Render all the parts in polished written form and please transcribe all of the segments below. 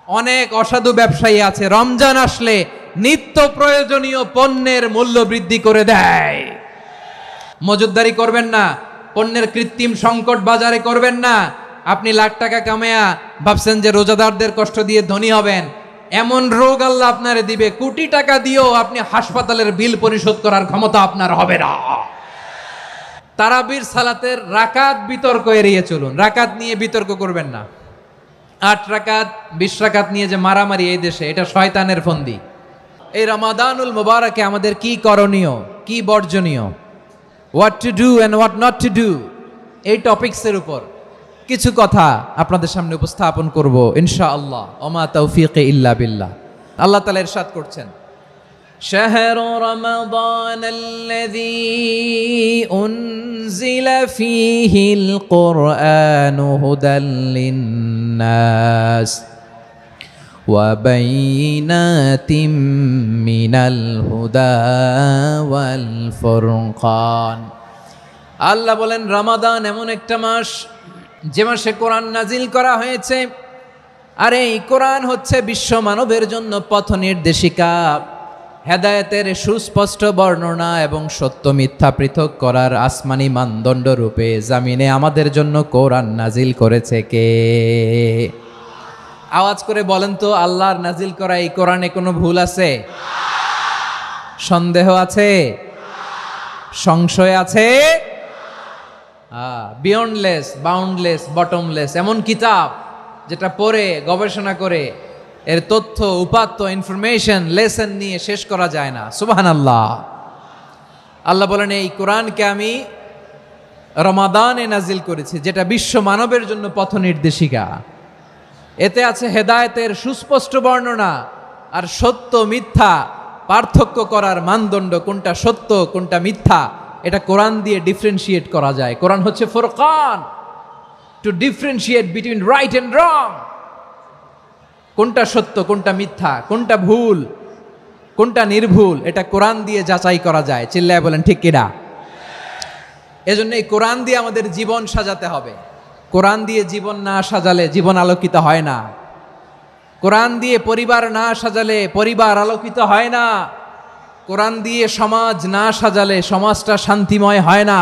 অনেক অসাধু ব্যবসায়ী আছে রমজান আসলে নিত্য প্রয়োজনীয় পণ্যের মূল্য বৃদ্ধি করে দেয়। মজুতদারি করবেন না, পণ্যের কৃত্রিম সংকট বাজারে করবেন না। আপনি লাখ টাকা কামায়া ভাবছেন যে রোজাদারদের কষ্ট দিয়ে ধনী হবেন, এমন রোগ আল্লাহ আপনারে দিবে, কোটি টাকা দিয়েও আপনি হাসপাতালের বিল পরিশোধ করার ক্ষমতা আপনার হবে না। তারাবির সালাতের রাকাত বিতর্ক এড়িয়ে চলুন, রাকাত নিয়ে বিতর্ক করবেন না। 8 রাকাত 20 রাকাত নিয়ে যে মারামারি এই দেশে, এটা শয়তানের ফন্দি। এই রমাদানুল মুবারকে আমাদের কি করণীয়, কি বর্জনীয়, what to do and what not to do, এই টপিকসের উপর কিছু কথা আপনাদের সামনে উপস্থাপন করব ইনশাআল্লাহ। ওমা তাওফীকি ইল্লা বিল্লাহ। আল্লাহ তাআলা ইরশাদ করছেন, شهر رمضان الذي أنزل فيه القرآن هدى للناس وبينات من الهدى والفرقان। আল্লাহ বলেন রমাদান এমন একটা মাস যে মাসে কোরআন নাজিল করা হয়েছে, আর এই কোরআন হচ্ছে বিশ্ব মানবের জন্য পথ নির্দেশিকা, হেদায়েতের সুস্পষ্ট বর্ণনা এবং সত্য মিথ্যা পৃথক করার আসমানি মানদণ্ড রূপে জামিনে আমাদের জন্য কোরআন নাজিল করেছে কে? আওয়াজ করে বলেন তো, আল্লাহর নাজিল করা এই কোরআনে কোনো ভুল আছে? সন্দেহ আছে? সংশয় আছে? বিয়ন্ডলেস, বাউন্ডলেস, বটমলেস, এমন কিতাব যেটা পড়ে গবেষণা করে এর তথ্য উপাত্ত ইনফরমেশন লেসন নিয়ে শেষ করা যায় না। সুবহানাল্লাহ। আল্লাহ বলেন এই কোরআনকে আমি রমাদানে নাজিল করেছি, যেটা বিশ্ব মানবের জন্য পথ নির্দেশিকা। এতে আছে হেদায়েতের সুস্পষ্ট বর্ণনা আর সত্য মিথ্যা পার্থক্য করার মানদণ্ড, কোনটা সত্য কোনটা মিথ্যা এটা কোরআন দিয়ে ডিফারেন্সিয়েট করা যায়। কোরআন হচ্ছে Furqan, to differentiate between right and wrong. কোনটা সত্য কোনটা মিথ্যা, কোনটা ভুল কোনটা নির্ভুল, এটা কোরআন দিয়ে যাচাই করা যায়। চিল্লায় বলেন ঠিক কিনা? এজন্য এই কোরআন দিয়ে আমাদের জীবন সাজাতে হবে। কোরআন দিয়ে জীবন না সাজালে জীবন আলোকিত হয় না। কোরআন দিয়ে পরিবার না সাজালে পরিবার আলোকিত হয় না। কোরআন দিয়ে সমাজ না সাজালে সমাজটা শান্তিময় হয় না।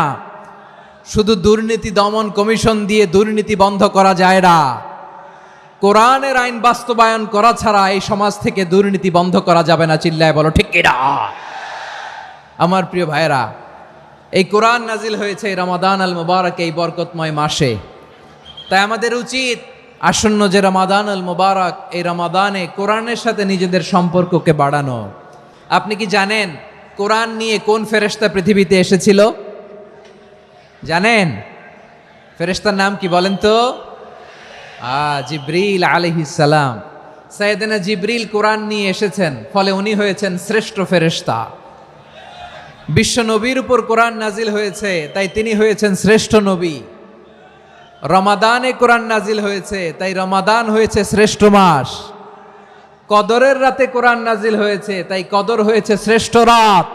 শুধু দুর্নীতি দমন কমিশন দিয়ে দুর্নীতি বন্ধ করা যায় না। কোরআনের আইন বাস্তবায়ন করা ছাড়া এই সমাজ থেকে দুর্নীতি বন্ধ করা যাবে না। চিল্লায় বলো ঠিক কিনা? আমার প্রিয় ভাইরা, এই কোরআন নাজিল হয়েছে রমাদান আল মুবারক, এই বরকতময় মাসে। তাই আমাদের উচিত আসন্ন যে রমাদান আল মুবারক, এই রমাদানে কোরআনের সাথে নিজেদের সম্পর্ককে বাড়ানো। আপনি কি জানেন কোরআন নিয়ে কোন ফেরেশতা পৃথিবীতে এসেছিল? জানেন ফেরেশতার নাম কি বলেন তো? জিবরিল আলাইহিস সালাম। সাইয়েদনা জিবরিল কোরআন নিয়ে এসেছেন, ফলে উনি হয়েছেন শ্রেষ্ঠ ফেরেশতা। বিশ্ব নবীর উপর কোরআন নাজিল হয়েছে, তাই তিনি হয়েছেন শ্রেষ্ঠ নবী। রমাদানে কোরআন নাজিল হয়েছে, তাই রমাদান হয়েছে শ্রেষ্ঠ মাস। কদরের রাতে কোরআন নাজিল হয়েছে, তাই কদর হয়েছে শ্রেষ্ঠ রাত।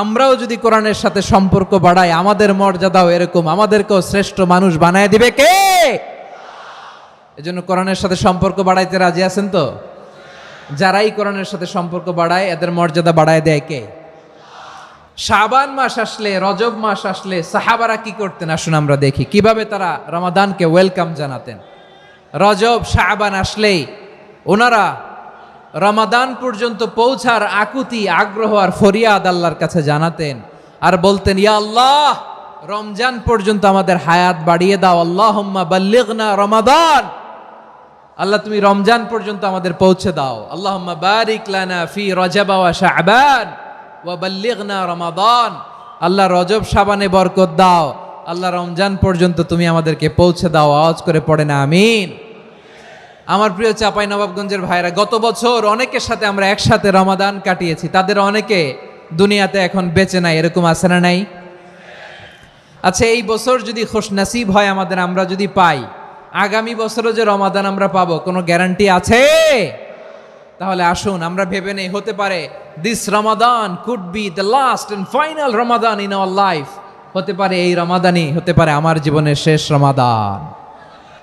আমরাও যদি কোরআনের সাথে সম্পর্ক বাড়াই, আমাদের মর্যাদাও এরকম, আমাদেরকেও শ্রেষ্ঠ মানুষ বানায় দিবে কে? এজন্য কোরআনের সাথে সম্পর্ক বাড়াইতে রাজি আছেন তো? যারাই কোরআনের সাথে সম্পর্ক বাড়ায় এদের মর্যাদা বাড়ায় দেয় কে? শাবান মাস আসলে, রজব মাস আসলে সাহাবারা কি করতেন আসুন আমরা দেখি কিভাবে তারা রমাদানকে ওয়েলকাম জানাতেন। রজব শাবান আসলেই ওনারা রমাদান পর্যন্ত পৌঁছার আকুতি, আগ্রহ আর ফরিয়াদ আল্লাহর কাছে জানাতেন আর বলতেন, ইয়া আল্লাহ, রমজান পর্যন্ত আমাদের হায়াত বাড়িয়ে দাও। আল্লাহুম্মা বাল্লিগনা রমাদান, আল্লাহ তুমি রমজান পর্যন্ত আমাদের পৌঁছে দাও। আল্লাহুম্মা বারিক লানা ফি রজব ওয়া শাবান ওয়া বাল্লিগনা রমাদান, আল্লাহ রজব শাবানে বরকত দাও, আল্লাহ রমজান পর্যন্ত তুমি আমাদেরকে পৌঁছে দাও। আওয়াজ করে পড়ে না আমিন। আমার প্রিয় চাঁপাইনবাবগঞ্জের ভাইরা, গত বছর অনেকের সাথে আমরা একসাথে রমাদান কাটিয়েছি, তাদের অনেকে দুনিয়াতে এখন বেঁচে নাই, এরকম আছে না নাই? আচ্ছা, এই বছর যদি খুশনসিব হয় আমাদের, আমরা যদি পাই, আগামী বছরও যে রমাদান আমরা পাবো কোনো গ্যারান্টি আছে? তাহলে আসুন আমরা ভেবে নেই, হতে পারে this Ramadan could be the last and final Ramadan in our life. হতে পারে এই রমাদানই হতে পারে আমার জীবনের শেষ রমাদান।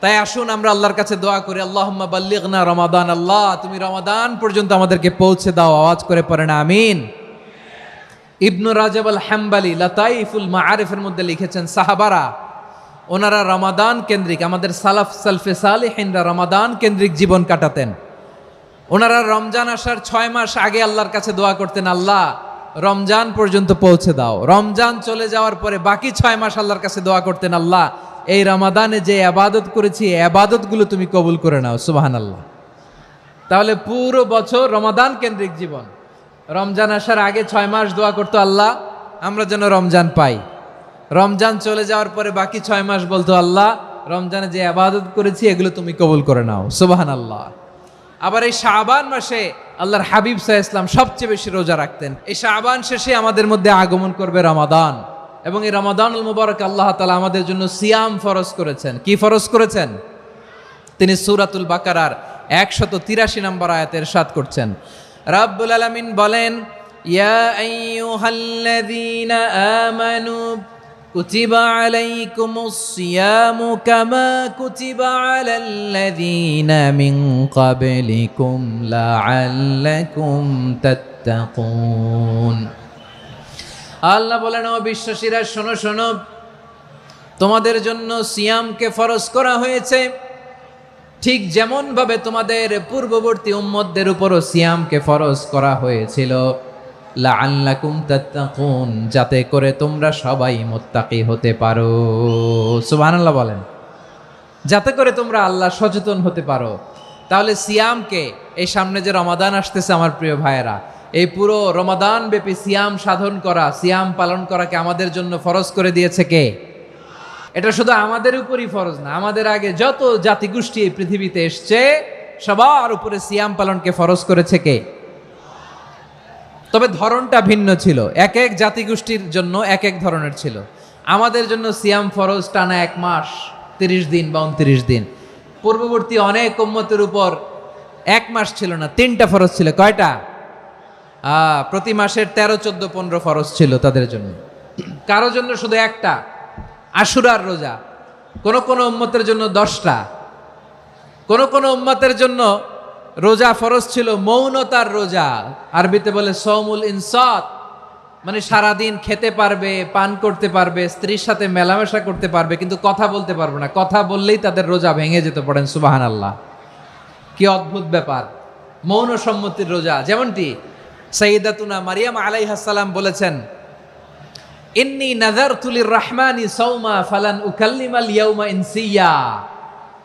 তাই আসুন আমরা আল্লাহর কাছে দোয়া করি, আল্লাহুম্মা বাল্লিগনা রমাদান, আল্লাহ তুমি রমাদান পর্যন্ত আমাদেরকে পৌঁছে দাও। আওয়াজ করে পড়েন আমিন। ইবনু রাজাব আল হাম্বালি লাতাইফুল মাআরিফের মধ্যে লিখেছেন, সাহাবারা ওনারা রমাদান কেন্দ্রিক, আমাদের সালফে সালেহিনরা রমাদান কেন্দ্রিক জীবন কাটাতেন। ওনারা রমজান আসার 6 মাস আগে আল্লাহর কাছে দোয়া করতেন, আল্লাহ রমজান পর্যন্ত পৌঁছে দাও। রমজান চলে যাওয়ার পরে বাকি 6 মাস আল্লাহর কাছে দোয়া করতেন, আল্লাহ এই রমাদানে যে আবাদত করেছি এই আবাদতগুলো তুমি কবুল করে নাও। সুবহানাল্লাহ। তাহলে পুরো বছর রমাদান কেন্দ্রিক জীবন। রমজান আসার আগে 6 মাস দোয়া করতো, আল্লাহ আমরা যেন রমজান পাই। রমজান চলে যাওয়ার পরে বাকি 6 মাস বলতো, আল্লাহ রমজানে যে আবাদত করেছি এগুলো তুমি কবুল করে নাও। সুবহানাল্লাহ। আবার এই শাবান মাসে আল্লাহর হাবিব সাল্লাল্লাহু আলাইহি ওয়াসাল্লাম সবচেয়ে বেশি রোজা রাখতেন। এই শাবান শেষে আমাদের মধ্যে আগমন করবে রমাদান, এবং এই রমাদানুল মুবারক আল্লাহ তাআলা আমাদের জন্য সিয়াম ফরজ করেছেন। কি ফরজ করেছেন? তিনি সূরাতুল বাকারার 183 নম্বর আয়াতে ইরশাদ করছেন, রাব্বুল আলামিন বলেন, ইয়া আইয়ুহাল্লাযীনা আমানু কুতিবা আলাইকুমুস সিয়ামু কামা কুতিবা আলাল্লাযীনা মিন ক্বাবলিকুম লাআল্লাকুম তাত্তাকুন। আল্লাহ বলেন, ও বিশ্বাসীরা শোনো শোনো, তোমাদের জন্য সিয়ামকে ফরজ করা হয়েছে, ঠিক যেমন ভাবে তোমাদের পূর্ববর্তী উম্মতদের উপরও সিয়ামকে ফরজ করা হয়েছিল, লাআল্লাকুম তাত্তাকুন, যাতে করে তোমরা সবাই মুত্তাকি হতে পারো। সুবহানাল্লাহ বলেন, যাতে করে তোমরা আল্লাহ সচেতন হতে পারো। তাহলে সিয়ামকে, এই সামনে যে রমাদান আসতেছে আমার প্রিয় ভাইয়েরা, এই পুরো রমাদান ব্যাপী সিয়াম সাধন করা, সিয়াম পালন করাকে আমাদের জন্য ফরজ করে দিয়েছে কে? এটা শুধু আমাদের উপরই ফরজ না, আমাদের আগে যত জাতিগোষ্ঠী এই পৃথিবীতে এসছে সবার উপরে সিয়াম পালনকে ফরজ করেছে কে? তবে ধরনটা ভিন্ন ছিল, এক এক জাতিগোষ্ঠীর জন্য এক এক ধরনের ছিল। আমাদের জন্য সিয়াম ফরজ টানা 1 মাস 30 দিন বা 29 দিন। পূর্ববর্তী অনেক উম্মতের উপর 1 মাস ছিল না, 3টা ফরজ ছিল। কয়টা? প্রতি মাসের 13, 14, 15 ফরজ ছিল তাদের জন্য। কারো জন্য শুধু একটা, আশুরার রোজা। কোন কোন উম্মতের জন্য 10টা। কোন কোন উম্মতের জন্য রোজা ফরজ ছিল মৌনতার রোজা, আরবিতে বলে সৌমুল ইনসাত, মানে সারাদিন খেতে পারবে, পান করতে পারবে, স্ত্রীর সাথে মেলামেশা করতে পারবে, কিন্তু কথা বলতে পারবে না। কথা বললেই তাদের রোজা ভেঙে যেতে পারেন। সুবহানাল্লাহ, কি অদ্ভুত ব্যাপার! মৌন সম্মতির রোজা। যেমনটি সাইয়্যিদাতুনা মারিয়াম আলাইহাস সালাম বলেছেন, ইন্নী নাযারতু লির-রাহমানি সাওমা ফালান উকাল্লিমাল ইয়াওমা ইনসিয়া।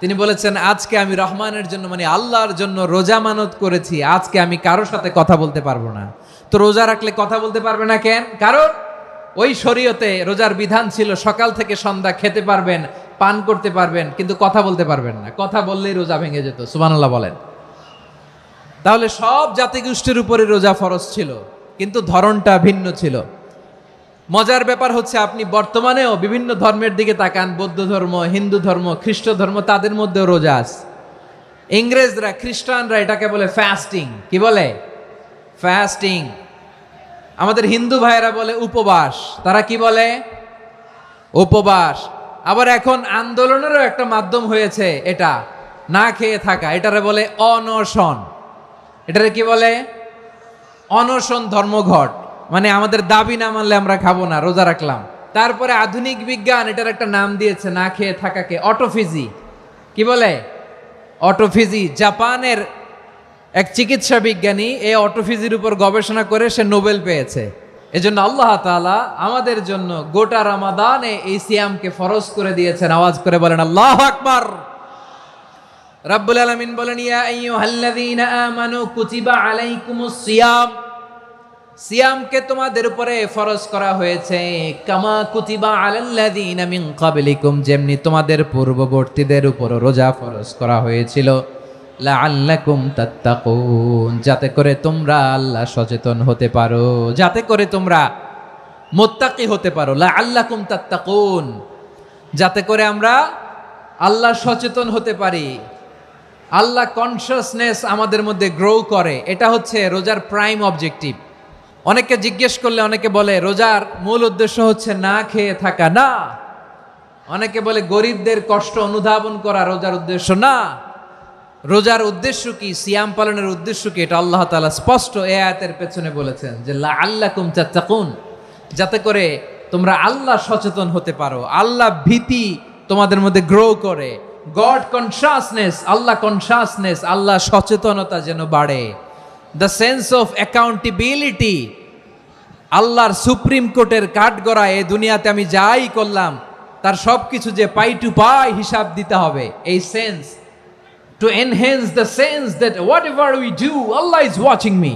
তিনি বলেছেন, আজকে আমি রহমানের জন্য, মানে আল্লাহর জন্য রোজা মানত করেছি, আজকে আমি কারোর সাথে কথা বলতে পারবো না। তো রোজা রাখলে কথা বলতে পারবে না কেন? কারণ ওই শরীয়তে রোজার বিধান ছিল সকাল থেকে সন্ধ্যা খেতে পারবেন, পান করতে পারবেন, কিন্তু কথা বলতে পারবেন না। কথা বললেই রোজা ভেঙে যেত। সুবহানাল্লাহ বলেন। তাহলে সব জাতিগোষ্ঠীর উপরে রোজা ফরজ ছিল, কিন্তু ধরনটা ভিন্ন ছিল। মজার ব্যাপার হচ্ছে, আপনি বর্তমানেও বিভিন্ন ধর্মের দিকে তাকান, বৌদ্ধ ধর্ম, হিন্দু ধর্ম, খ্রিস্ট ধর্ম, তাদের মধ্যেও রোজা আছে। ইংরেজরা, খ্রিস্টানরা এটাকে বলে ফাস্টিং। কি বলে? ফাস্টিং। আমাদের হিন্দু ভাইয়েরা বলে উপবাস। তারা কি বলে? উপবাস। আবার এখন আন্দোলনেরও একটা মাধ্যম হয়েছে এটা, না খেয়ে থাকা, এটারে বলে অনশন। এটারে কি বলে? অনশন ধর্মঘট। মানে আমাদের দাবি না মানলে আমরা খাবো না, রোজা রাখলাম। তারপরে আধুনিক বিজ্ঞান এটার একটা নাম দিয়েছে না খেয়ে থাকাকে, অটোফিজি। কি বলে? অটোফিজি। জাপানের এক চিকিৎসা বিজ্ঞানী এই অটোফিজির উপর গবেষণা করে সে নোবেল পেয়েছে। এজন্য আল্লাহ তাআলা আমাদের জন্য গোটা রমাদানে এই সিয়ামকে ফরজ করে দিয়েছেন। আওয়াজ করে বলেন আল্লাহু আকবার। রাব্বুল আলামিন বলেন, ইয়া আইয়ুহাল্লাযীনা আমানু কুতিবা আলাইকুমুস সিয়াম, সিয়ামকে তোমাদের উপরে ফরজ করা হয়েছে, কামা কুতিবা আলাল্লাযীনা মিন ক্বাবলিকুম, যেমনি তোমাদের পূর্ববর্তীদের উপর রোজা ফরজ করা হয়েছিল, লাআল্লাকুম তাত্তাকুন, যাতে করে তোমরা আল্লাহ সচেতন হতে পারো, যাতে করে তোমরা মুত্তাকি হতে পারো। লাআল্লাকুম তাত্তাকুন, যাতে করে আমরা আল্লাহ সচেতন হতে পারি, আল্লাহ কনসিয়াসনেস আমাদের মধ্যে গ্রো করে। এটা হচ্ছে রোজার প্রাইম অবজেক্টিভ। অনেকে জিজ্ঞেস করলে অনেকে বলে রোজার মূল উদ্দেশ্য হচ্ছে না খেয়ে থাকা। না, অনেকে বলে গরিবদের কষ্ট অনুধাবন করা রোজার উদ্দেশ্য না। রোজার উদ্দেশ্য কি, সিয়াম পালনের উদ্দেশ্য কি, এটা আল্লাহ তাআলা স্পষ্ট এই আয়াতের পেছনে বলেছেন যে লাআল্লাকুম তাত্তাকুন, যাতে করে তোমরা আল্লাহ সচেতন হতে পারো, আল্লাহ ভীতি তোমাদের মধ্যে গ্রো করে, গড কনসাসনেস, আল্লাহ কনসাসনেস, আল্লাহ সচেতনতা যেন বাড়ে, দ্য সেন্স অফ অ্যাকাউন্টেবিলিটি, আল্লাহর সুপ্রিম কোর্টের কাঠগড়া এই দুনিয়াতে আমি যাই করলাম তার সব কিছু যে পাই টু পাই হিসাব দিতে হবে, এই sense, to enhance the sense that what ever we do Allah is watching me.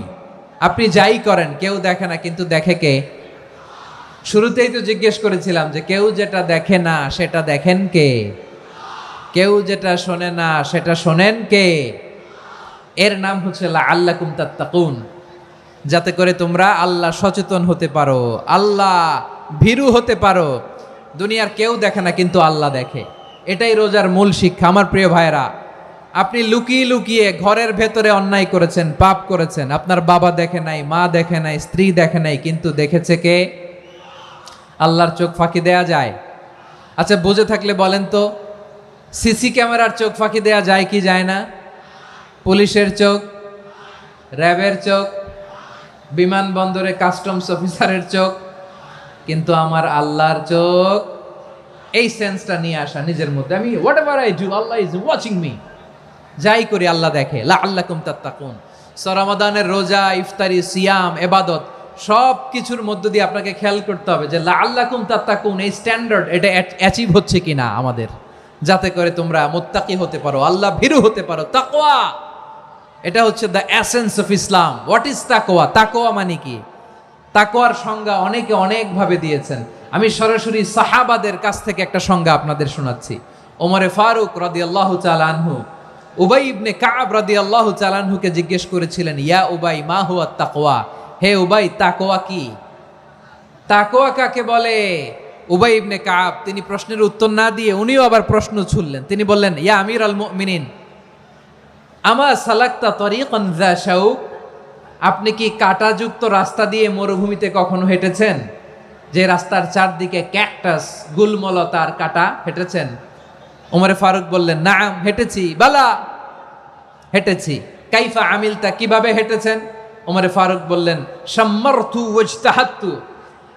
আপনি যাই করেন কেউ দেখে না, কিন্তু দেখে কে? শুরুতেই তো জিজ্ঞেস করেছিলাম যে কেউ যেটা দেখে না সেটা দেখেন কে? কেউ যেটা শোনে না সেটা শোনেন কে? এর নাম হচ্ছে লাআল্লাকুম তাত্তাকুন, যাতে করে তোমরা আল্লাহ সচেতন হতে পারো, আল্লাহ ভীরু হতে পারো। দুনিয়ার কেউ দেখে না, কিন্তু আল্লাহ দেখে। এটাই রোজার মূল শিক্ষা। আমার প্রিয় ভাইরা, আপনি লুকিয়ে লুকিয়ে ঘরের ভেতরে অন্যায় করেছেন, পাপ করেছেন, আপনার বাবা দেখে নাই, মা দেখে নাই, স্ত্রী দেখে নাই, কিন্তু দেখেছে কে? আল্লাহর চোখ ফাঁকি দেয়া যায়? আচ্ছা, বুঝে থাকলে বলেন তো, সিসি ক্যামেরার চোখ ফাঁকি দেয়া যায় কি যায় না? পুলিশের চোখ, র্যাবের চোখ, বিমানবন্দরে কাস্টমস অফিসারের চোখ, কিন্তু আমার আল্লাহর চোখ। এই সেন্সটা নিয়ে আসা নিজের মধ্যে, আমি what ever I do Allah is watching me, যাই করি আল্লাহ দেখে। লাআল্লাকুম তাত্তাকুন। রমাদানের রোজা, ইফতারি, সিয়াম, ইবাদত সব কিছুর মধ্য দিয়ে আপনাকে খেয়াল করতে হবে যে লাআল্লাকুম তাত্তাকুন এই স্ট্যান্ডার্ড এটা অ্যাচিভ হচ্ছে কিনা আমাদের, যাতে করে তোমরা মুত্তাকি হতে পারো, আল্লাহ ভীরু হতে পারো। তাকওয়া, এটা হচ্ছে the essence of Islam. What is তাকওয়া? তাকওয়া মানে কি? তাকওয়ার সংজ্ঞা অনেকে অনেকভাবে দিয়েছেন। আমি সরাসরি সাহাবাদের কাছ থেকে একটা সংজ্ঞা আপনাদের শোনাচ্ছি। ওমরে ফারুক রাদিয়াল্লাহু তাআলা আনহু উবাই ইবনে কাব রাদিয়াল্লাহু তাআলা আনহুকে জিজ্ঞেস করেছিলেন, ইয়া উবাই মা হুয়া তাকওয়া, হে উবাই তাকওয়া কি? তাকওয়া কাকে বলে? উবাই ইবনে কাব তিনি প্রশ্নের উত্তর না দিয়ে উনিও আবার প্রশ্ন ছুড়লেন। তিনি বললেন, ইয়া আমিরাল মুমিনিন আমা সালাকতা তরিকান যা শাউক, আপনি কি কাঁটাযুক্ত রাস্তা দিয়ে মরুভূমিতে কখনো হেঁটেছেন? যে রাস্তার চারদিকে ক্যাকটাস, গুলমলতার কাঁটা, হেঁটেছেন? ওমরে ফারুক বললেন, নাম, হেঁটেছি। বালা, হেঁটেছি। কাইফা আমিলতা, কিভাবে হেঁটেছেন? ওমরে ফারুক বললেন, শাম্মারতু ওয়াজতাহাত্তু,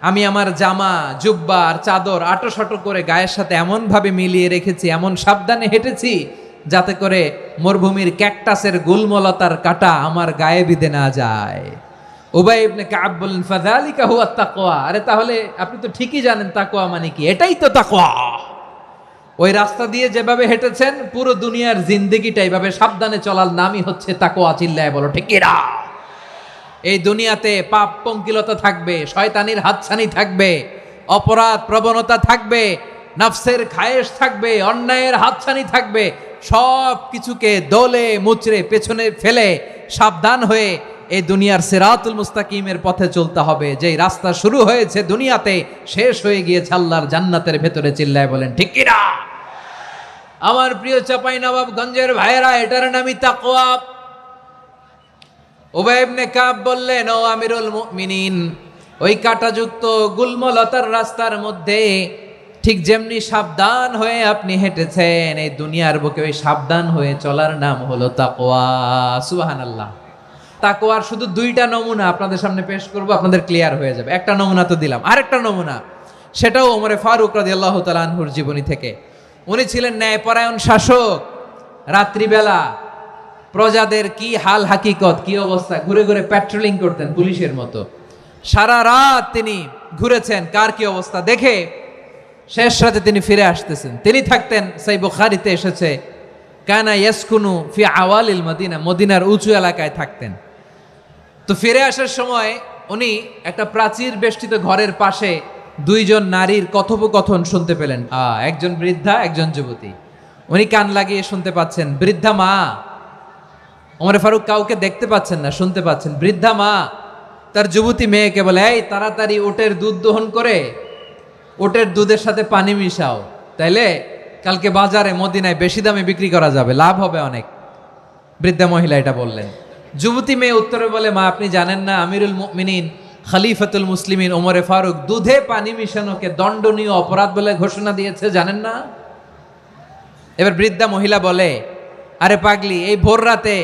আমি আমার জামা, জুব্বা আর চাদর আটোসাটো করে গায়ের সাথে এমন ভাবে মিলিয়ে রেখেছি, এমন সাবধানে হেঁটেছি যাতে করে মরুভূমির ক্যাকটাসের গুলমলতার কাঁটা আমার গায়ে বিঁধে না যায়। উবাই ইবনে কাব বললেন, ফাযালিকা হুয়া তাকওয়া, আরে তাহলে আপনি তো ঠিকই জানেন তাকওয়া মানে কি, এটাই তো তাকওয়া। ওই রাস্তা দিয়ে যেভাবে হেঁটেছেন পুরো দুনিয়ার জিন্দেগিটা এইভাবে সাবধানে চলার নামই হচ্ছে তাকওয়া। চিল্লায় বলো ঠিক কিনা? এই দুনিয়াতে পাপ পঙ্কিলতা থাকবে, শয়তানির হাতছানি থাকবে, অপরাধ প্রবণতা থাকবে, নফসের খায়েশ থাকবে, অন্যায়ের হাতছানি থাকবে, সব কিছুকে দোলে মুচড়ে পেছনে ফেলে সাবধান হয়ে এই দুনিয়ার সিরাতুল মুস্তাকিমের পথে চলতে হবে। যেই রাস্তা শুরু হয়েছে দুনিয়াতে, শেষ হয়ে গিয়েছে আল্লাহর জান্নাতের ভেতরে। চিল্লায় বলেন ঠিক কিনা? আমার প্রিয় চাঁপাইনবাবগঞ্জের ভাইয়েরা, এটার নামই তাকওয়া। উবাই ইবনে কাব বললেন, ও আমিরুল মুমিনিন, ওই কাঁটাযুক্ত গুলমলতার রাস্তার মধ্যে ঠিক যেমনি সাবধান হয়ে আপনি হেঁটেছেন, এই দুনিয়ার বুকে ওই সাবধান হয়ে চলার নাম হলো তাকওয়া। সুবহানাল্লাহ। তাকওয়ার শুধু দুইটা নমুনা আপনাদের সামনে পেশ করব, আপনাদের ক্লিয়ার হয়ে যাবে। একটা নমুনা তো দিলাম, আরেকটা নমুনা, সেটাও ওমরে ফারুক রাদিয়াল্লাহু তাআলা আনহুর জীবনী থেকে। উনি ছিলেন ন্যায়পরায়ণ শাসক। রাত্রিবেলা প্রজাদের কি হাল হাকিকত, কি অবস্থা, ঘুরে ঘুরে প্যাট্রোলিং করতেন পুলিশের মতো। সারা রাত তিনি ঘুরেছেন কার কি অবস্থা দেখে, শেষ রাতে তিনি ফিরে আসতেছেন। তিনি থাকতেন, সেই বুখারীতে এসেছে, কানা ইয়াসকুনু ফি আওয়ালিল মদিনা, মদিনার উঁচু এলাকায় থাকতেন। তো ফিরে আসার সময় উনি একটা প্রাচীর বেষ্টিত ঘরের পাশে দুইজন নারীর কথোপকথন শুনতে পেলেন। একজন বৃদ্ধা, একজন যুবতী। উনি কান লাগিয়ে শুনতে পাচ্ছেন। বৃদ্ধা মা, ওমর ফারুক কাউকে দেখতে পাচ্ছেন না, শুনতে পাচ্ছেন। বৃদ্ধা মা তার যুবতী মেয়েকে বলে, এই তাড়াতাড়ি ওটের দুধ দহন করে ওটের দুধের সাথে পানি মিশাও, তাইলে কালকে বাজারে মদিনায় বেশি দামে বিক্রি করা যাবে, লাভ হবে অনেক। বৃদ্ধা মহিলা এটা বললেন। যুবতী মেয়ে উত্তরে বলে, মা আপনি জানেন না আমিরুল মুমিনিন খলিফাতুল মুসলিমিন ওমরে ফারুক দুধে পানি মিশানোকে দণ্ডনীয় অপরাধ বলে ঘোষণা দিয়েছে, জানেন না? এবার বৃদ্ধা মহিলা বলে, আরে পাগলি, এই ভোর রাতে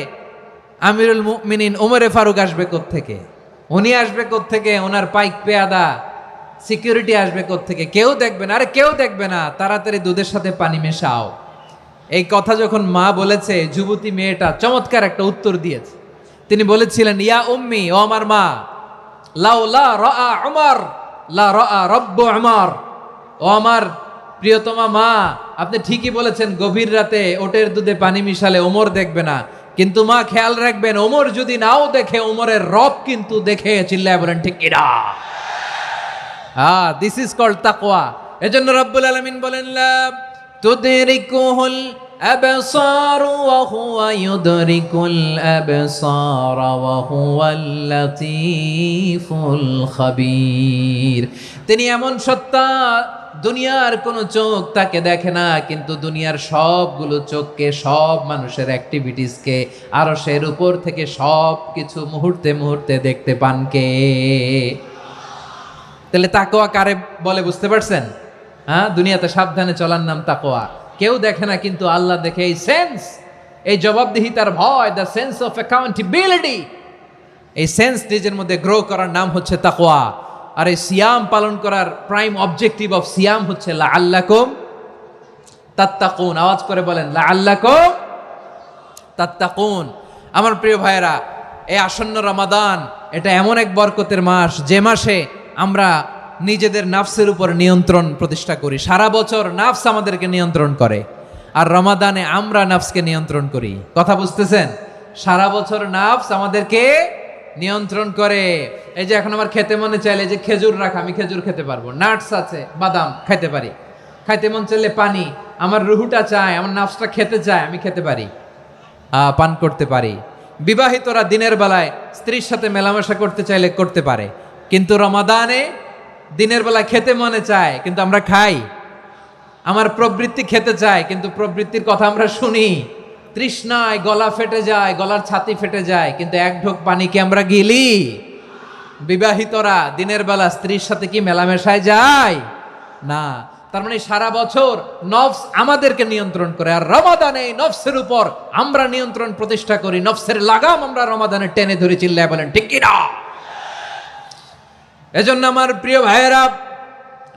আমিরুল মুমিনিন ওমরে ফারুক আসবে কোত্থেকে? উনি আসবে কোত্থেকে? ওনার পাইক পেয়াদা সিকিউরিটি আসবে কোত্থেকে? কেউ দেখবে না। আরে কেউ দেখবে না, তাড়াতাড়ি দুধের সাথে পানি মেশাও। এই কথা যখন মা বলেছে, যুবতী মেয়েটা চমৎকার একটা উত্তর দিয়েছে। তিনি বলেছিলেন, ইয়া উম্মি, ও আমার মা, লাউলা রাআ উমর লা রাআ রব্বু উমর। ও আমার প্রিয়তমা মা, আপনি ঠিকই বলেছেন, গভীর রাতে ওটের দুধে পানি মিশালে ওমর দেখবে না, কিন্তু মা খেয়াল রাখবেন, ওমর যদি নাও দেখে, ওমরের রব কিন্তু দেখে। চিল্লায় বলেন ঠিক কিনা? দিস ইজ কল্ড তাকওয়া। এজন্য রব্বুল আলামিন বলেন, লা তুদরিকুহুল আবসার ওয়া হুয়া ইউদরিকুল আবসার ওয়া হুয়াল লাতীফুল খাবীর। তিনি এমন সত্তা, দুনিয়ার কোনো চোখ তাকে দেখে না, কিন্তু দুনিয়ার সবগুলো চোখকে, সব মানুষের অ্যাক্টিভিটিসকে, আরশের উপর থেকে সব কিছু মুহূর্তে মুহূর্তে দেখতে পান কে? তাহলে তাকওয়া কারে বলে বুঝতে পারছেন? দুনিয়াতে সাবধানে চলার নাম তাকওয়া। কেউ দেখে না, কিন্তু আল্লাহ দেখে। এই সেন্স, এই জবাবদিহিতার ভয়, দ্য সেন্স অফ অ্যাকাউন্টেবিলিটি, এই সেন্স নিজের মধ্যে গ্রো করার নাম হচ্ছে তাকওয়া। আর এই সিয়াম পালন করার প্রাইম অবজেক্টিভ অফ সিয়াম হচ্ছে লাআল্লাকুম তাত্তাকুন। আওয়াজ করে বলেন, লাআল্লাকুম তাত্তাকুন। আমার প্রিয় ভাইয়েরা, এই আসন্ন রমাদান, এটা এমন এক বরকতের মাস, যে মাসে আমরা নিজেদের নাফসের উপর নিয়ন্ত্রণ প্রতিষ্ঠা করি। সারা বছর নাফস আমাদেরকে নিয়ন্ত্রণ করে, আর রমাদানে আমরা নাফসকে নিয়ন্ত্রণ করি। কথা বুঝতেছেন? সারা বছর নাফস আমাদেরকে নিয়ন্ত্রণ করে। এই যে এখন আমার খেতে মনে চাইলে, যে খেজুর রাখ, আমি খেজুর খেতে পারবো, নাটস আছে, বাদাম খাইতে পারি। খাইতে মন চাইলে পানি, আমার রুহুটা চায়, আমার নাফসটা খেতে চায়, আমি খেতে পারি, পান করতে পারি। বিবাহিতরা দিনের বেলায় স্ত্রীর সাথে মেলামেশা করতে চাইলে করতে পারে, কিন্তু রমাদানে দিনের বেলা খেতে মনে চায়, কিন্তু আমরা খাই। আমার প্রবৃত্তি খেতে চায়, কিন্তু প্রবৃত্তির কথা আমরা শুনি। তৃষ্ণায় গলা ফেটে যায়, গলার ছাতি ফেটে যায়, কিন্তু এক ঢোক পানি কি আমরা গিলি? বিবাহিতরা দিনের বেলা স্ত্রীর সাথে কি মেলামেশায় যায়? না। তার মানে সারা বছর নফস আমাদেরকে নিয়ন্ত্রণ করে, আর রমাদানে এই নফসের উপর আমরা নিয়ন্ত্রণ প্রতিষ্ঠা করি। নফসের লাগাম আমরা রমাদানে টেনে ধরে। চিল্লায় বলেন ঠিক কিনা? এজন্য আমার প্রিয় ভাইয়েরা,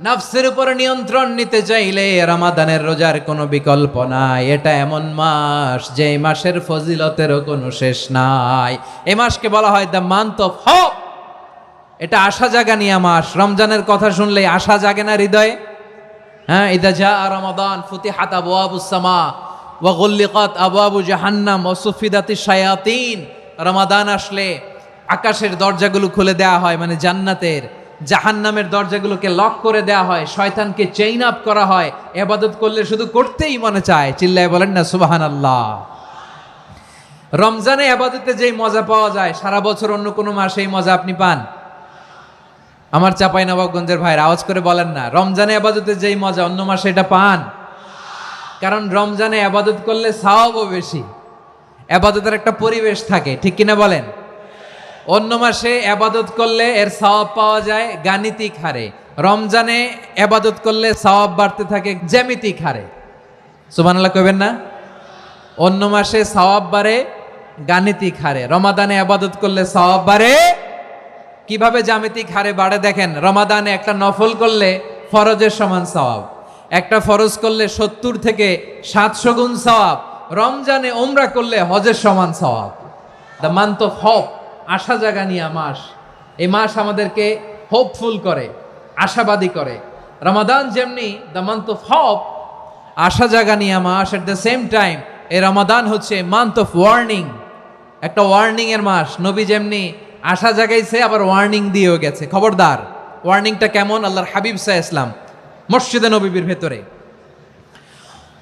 নফসের উপর নিয়ন্ত্রণ নিতে চাইলে রমাদানের রোজার কোনো বিকল্প নাই। এটা এমন মাস, যে মাসের ফজিলতেরও কোনো শেষ নাই। এই মাসকে বলা হয় দ্য মান্থ অফ হোপ। এটা আশা জাগানিয়া মাস। রমজানের কথা শুনলেই আশা জাগে না হৃদয়ে? ইদা জা রমাদান ফুতিহাত আবওয়াবুস সামা ওয়া গুল্লিকাত আবওয়াবু জাহান্নাম ওয়া সুফিদাতিশ শায়াতিন। রমাদান আসলে আকাশের দরজাগুলো খুলে দেওয়া হয়, মানে জান্নাতের। জাহান্নামের দরজাগুলোকে লক করে দেওয়া হয়, শয়তানকে চেইন আপ করা হয়। ইবাদত করলে শুধু করতেই মনে চায়। চিল্লায় বলেন না সুবহানাল্লাহ। রমজানে ইবাদতে যেই মজা পাওয়া যায়, সারা বছর অন্য কোনো মাসে এই মজা আপনি পান? আমার চাঁপাইনবাবগঞ্জের ভাইরা আওয়াজ করে বলেন না, রমজানে ইবাদতে যেই মজা অন্য মাসে এটা পান? কারণ রমজানে ইবাদত করলে সওয়াবও বেশি, ইবাদতের একটা পরিবেশ থাকে, ঠিক কিনা বলেন? অন্য মাসে ইবাদত করলে এর সওয়াব পাওয়া যায় গাণিতিক হারে, রমজানে ইবাদত করলে সওয়াব বাড়তে থাকে জ্যামিতিক হারে। সুবহানাল্লাহ কইবেন না? অন্য মাসে সওয়াব বাড়ে গাণিতিক হারে, রমাদানে ইবাদত করলে সওয়াব বাড়ে কিভাবে? জ্যামিতিক হারে বাড়ে। দেখেন, রমাদানে একটা নফল করলে ফরজের সমান সওয়াব, একটা ফরজ করলে 70 থেকে 700 গুণ সওয়াব, রমজানে উমরা করলে হজের সমান সওয়াব। দ্য মান্থ অফ হোপ, আশা জাগানিয়া মাস। এই মাস আমাদেরকে হোপফুল করে, আশাবাদী করে। রমাদান যেমনি দ্য মান্থ অফ হোপ, আশা জাগানিয়া মাস, এট দ্য সেম টাইম এই রমাদান হচ্ছে মান্থ অফ ওয়ার্নিং, একটা ওয়ার্নিং এর মাস। নবী যেমনি আশা জাগাইছে, আবার ওয়ার্নিং দিয়েও গেছে, খবরদার। ওয়ার্নিংটা কেমন? আল্লাহর হাবিব সাল্লাল্লাহু আলাইহি ওয়াসাল্লাম মসজিদে নববীর ভেতরে,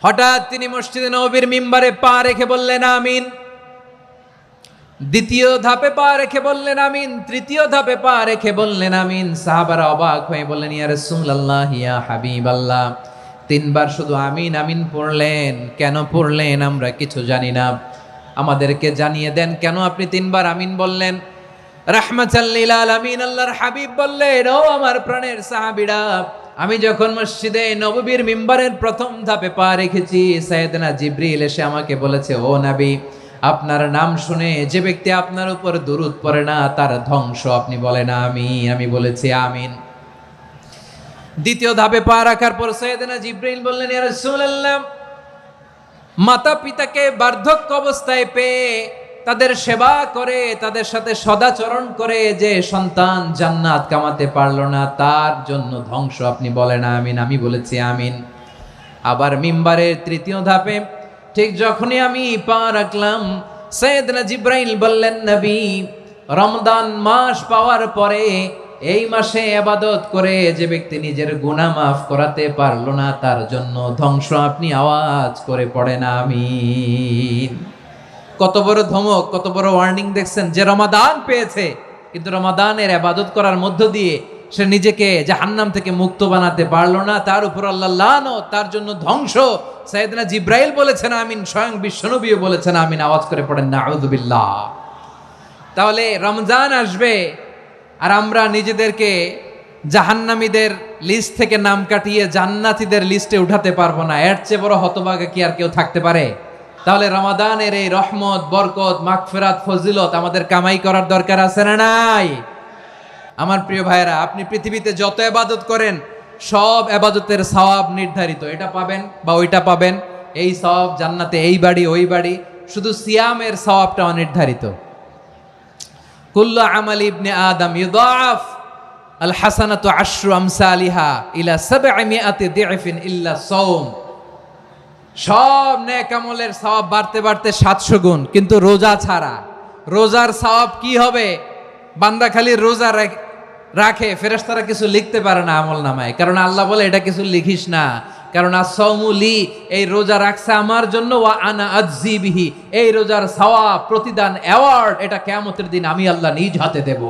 হঠাৎ তিনি মসজিদে নববীর মিম্বারে পা রেখে বললেন আমিন। দ্বিতীয় ধাপে পা রেখে বললেন আমিন, তৃতীয় ধাপে পা রেখে বললেন আমিন। সাহাবারা অবাক হয়ে বললেন, ইয়া রাসূলুল্লাহ, ইয়া হাবিবাল্লাহ, 3 বার শুধু আমিন আমিন পড়লেন, কেন পড়লেন আমরা কিছু জানি না, আমাদেরকে জানিয়ে দেন কেন আপনি 3 বার আমিন বললেন। রাহমাতাল লিল আলামিন আল্লাহর হাবিব বললেন, ও আমার প্রাণের সাহাবীরা, আমি যখন মসজিদে নববীর মিম্বারের প্রথম ধাপে পা রেখেছি, সাইয়েদনা জিবরিল এসে আমাকে বলেছে, ও নবী, আপনার নাম শুনে যে ব্যক্তি আপনার উপর দুরূদ পড়ে না তার ধ্বংস। আপনি বলেন আমিন। আমি বলেছি আমিন। দ্বিতীয় ধাপে পা রাখার পর সাইয়েদনা জিবরিল বললেন, ইয়া রাসূলুল্লাহ, মাতা পিতাকে বার্ধক্য অবস্থায় পেয়ে তাদের সেবা করে, তাদের সাথে সদাচরণ করে যে সন্তান জান্নাত কামাতে পারলো না তার জন্য ধ্বংস। আপনি বলেন আমিন। আমি বলেছি আমিন। আবার মিম্বারের তৃতীয় ধাপে ঠিক যখনই আমি পা রাখলাম, সাইয়েদনা জিবরাইল বললেন, নবী, রমজান মাস পাওয়ার পরে এই মাসে ইবাদত করে যে ব্যক্তি নিজের গুনাহ মাফ করাতে পারলো না তার জন্য ধ্বংস। আপনি আওয়াজ করে পড়েন আমিন। কত বড় ধমক, কত বড় ওয়ার্নিং দেখছেন! যে রমাদান পেয়েছে কিন্তু রমাদানের ইবাদত করার মধ্য দিয়ে সে নিজেকে জাহান্নাম থেকে মুক্ত বানাতে পারলো না, তার উপর আল্লাহ লানত, তার জন্য ধ্বংস। সাইয়েদনা জিবরাইল বলেছেন আমিন, স্বয়ং বিশ্বনবীও বলেছেন আমিন। আওয়াজ করে পড়েন নাউযু বিল্লাহ। তাহলে রমজান আসবে আর আমরা নিজেদেরকে জাহান্নামীদের লিস্ট থেকে নাম কাটিয়ে জান্নাতীদের লিস্টে উঠাতে পারবো না। এর চেয়ে বড় হতভাগা কি আর কেউ থাকতে পারে? তাহলে রমাদানের এই রহমত, বরকত, মাগফিরাত, ফজিলত আমাদের কামাই করার দরকার আছে না নাই? আমার প্রিয় ভাইরা, আপনি পৃথিবীতে যত ইবাদত করেন সব ইবাদতের সওয়াব নির্ধারিত। এটা পাবেন বা ওইটা পাবেন, এই সওয়াব জান্নাতে, এই বাড়ি ওই বাড়ি। শুধু সিয়ামের সওয়াবটা অনির্ধারিত। কুল্লু আমালি ইবনে আদম ইউদাআফ আল হাসানাতু আশরু আমসালিহা ইলা 700 দি'ফিন ইল্লা সাওম। সব নেক আমলের সওয়াব বাড়তে বাড়তে 700 গুণ, কিন্তু রোজা ছাড়া। রোজার সওয়াব কি হবে? বান্দা খালি রোজা রাখে, ফেরেশতারা কিছু লিখতে পারে না আমল নামায়, কারণ আল্লাহ বলে এটা কিছু লিখিস না, কারণ as-সাওমু লি, এই রোজা রাখছে আমার জন্য, ওয়া আনা আজজি বিহি, এই রোজার সওয়াব, প্রতিদান, অ্যাওয়ার্ড এটা কিয়ামতের দিন আমি আল্লাহ নিজ হাতে দেব,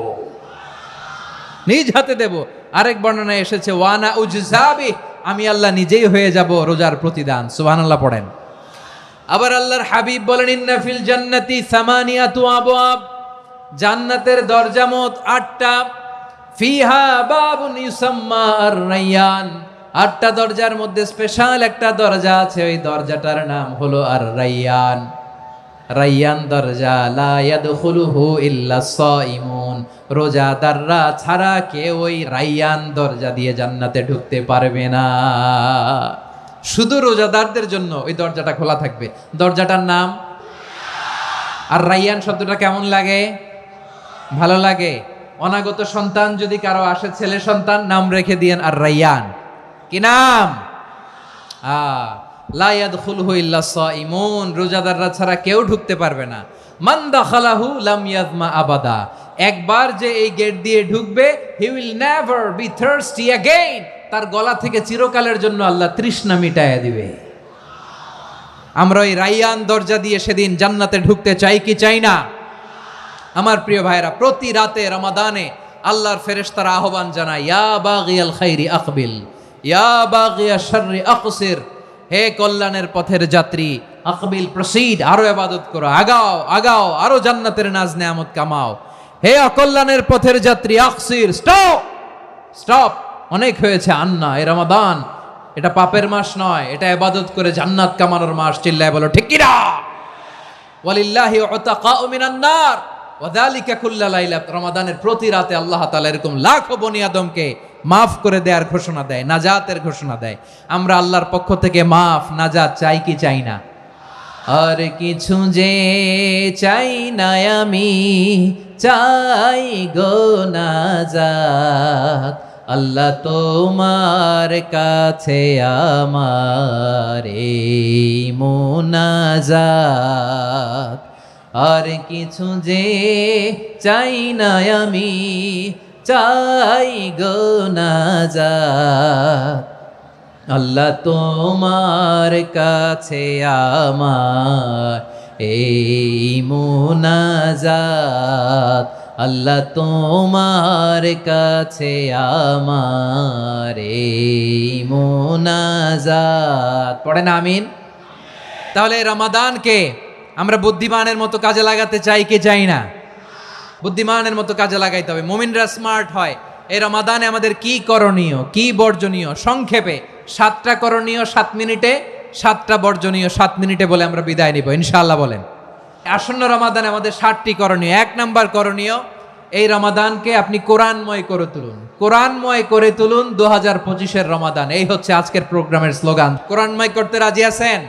নিজ হাতে দেব। আরেক বর্ণনায় এসেছে ওয়া আনা উজজাবি, আমি আল্লাহ নিজেই হয়ে যাব রোজার প্রতিদান। সুবহানাল্লাহ পড়েন। আবার আল্লাহর হাবিব বলেন, ইন্না ফিল জান্নাতি সামানিয়াতু আবওয়াব, জান্নাতের দরজা মোট 8টা। ফিহা বাবুন ইউসাম্মা আর-রায়্যান, 8টা দরজার মধ্যে স্পেশাল একটা দরজা আছে, ওই দরজাটার নাম হলো আর-রায়্যান। রায়্যান দরজা, লা ইয়াদখুলুহু ইল্লা সাইমুন, রোজাদাররা ছাড়া কেউ ওই রায়্যান দরজা দিয়ে জান্নাতে ঢুকতে পারবে না। শুধু রোজাদারদের জন্য ওই দরজাটা খোলা থাকবে। দরজাটার নাম আর রায়্যান। শব্দটা কেমন লাগে? ভালো লাগে। অনাগত সন্তান যদি কারো আসে, ছেলে সন্তান, নাম রেখে দিয়েন আর রায়্যান। কি নাম? লা ইয়াদখুলুহু ইল্লা সাইমুন, রোজাদাররা ছাড়া কেউ ঢুকতে পারবে না। মান দাখালাহু লাম ইয়াজমা আবাদা, একবার যে এই গেট দিয়ে ঢুকবে, he will never be thirsty again, তার গলা থেকে চিরকালের জন্য আল্লাহ তৃষ্ণা মিটায়া দিবে। আমরা ওই রায়্যান দরজা দিয়ে সেদিন জান্নাতে ঢুকতে চাই কি চাই না? আমার প্রিয় ভাইরা, প্রতি রাতে রমাদানে আল্লাহর ফেরেশতারা আহ্বান জানায়, ইয়া বাগিয়াল খাইরি আকবিল, ইয়া বাগিয়াশ শাররি আকসির, হে কল্যাণের পথের যাত্রী, আকবিল, প্রসিড, আরো ইবাদত করো, আগাও আগাও, আরো জান্নাতের নাজ নেয়ামত কামাও। হে অকল্যাণের পথের যাত্রী, আকসির, স্টপ স্টপ, অনেক হয়েছে। আন্না, এ রমাদান এটা পাপের মাস নয়, এটা ইবাদত করে জান্নাত কামানোর মাস। চিল্লায় বলো ঠিক কিনা? ওয়ালিল্লাহি উতাকাউ মিনান নার ওয়া যালিকা কুল্লা লাইলা, রমাদানের প্রতি রাতে আল্লাহ তাআলা এরকম লাখো বনি আদমকে মাফ করে দেওয়ার ঘোষণা দেয়, নাজাতের ঘোষণা দেয়। আমরা আল্লাহর পক্ষ থেকে মাফ, নাজাত চাই কি চাই না? আর কিছু যে চাই না আমি, চাই গো নাজাত, আল্লাহ তোমার কাছে আমার এই মুনাজাত। আর কিছু যে চাই না আমি, চাই গো নাজাত, আল্লাহ তোমার কাছে আমার এই মুনাজাত, আল্লাহ তোমার কাছে আমার এই মুনাজাত। পড়েন আমিন। তাহলে রমাদানকে আমরা বুদ্ধিমানের মতো কাজে লাগাতে চাই কি চাই না? বুদ্ধিমানের মতো কাজে লাগাইতে হবে, মুমিনরা স্মার্ট হয়। এই রমাদানে আমাদের কি করণীয়, কি বর্জনীয়, সংক্ষেপে 7টা করণীয় 7 মিনিটে, 7টা বর্জনীয় 7 মিনিটে বলে আমরা বিদায় নিব ইনশাআল্লাহ। বলেন, আসন্ন রমাদানে আমাদের 7টি করণীয়। 1 নাম্বার করণীয়, এই রমাদানকে আপনি কোরআনময় করে তুলুন। কোরআনময় করে তুলুন 2025-এর রমাদান, এই হচ্ছে আজকের প্রোগ্রামের স্লোগান। কোরআনময় করতে রাজি আছেন?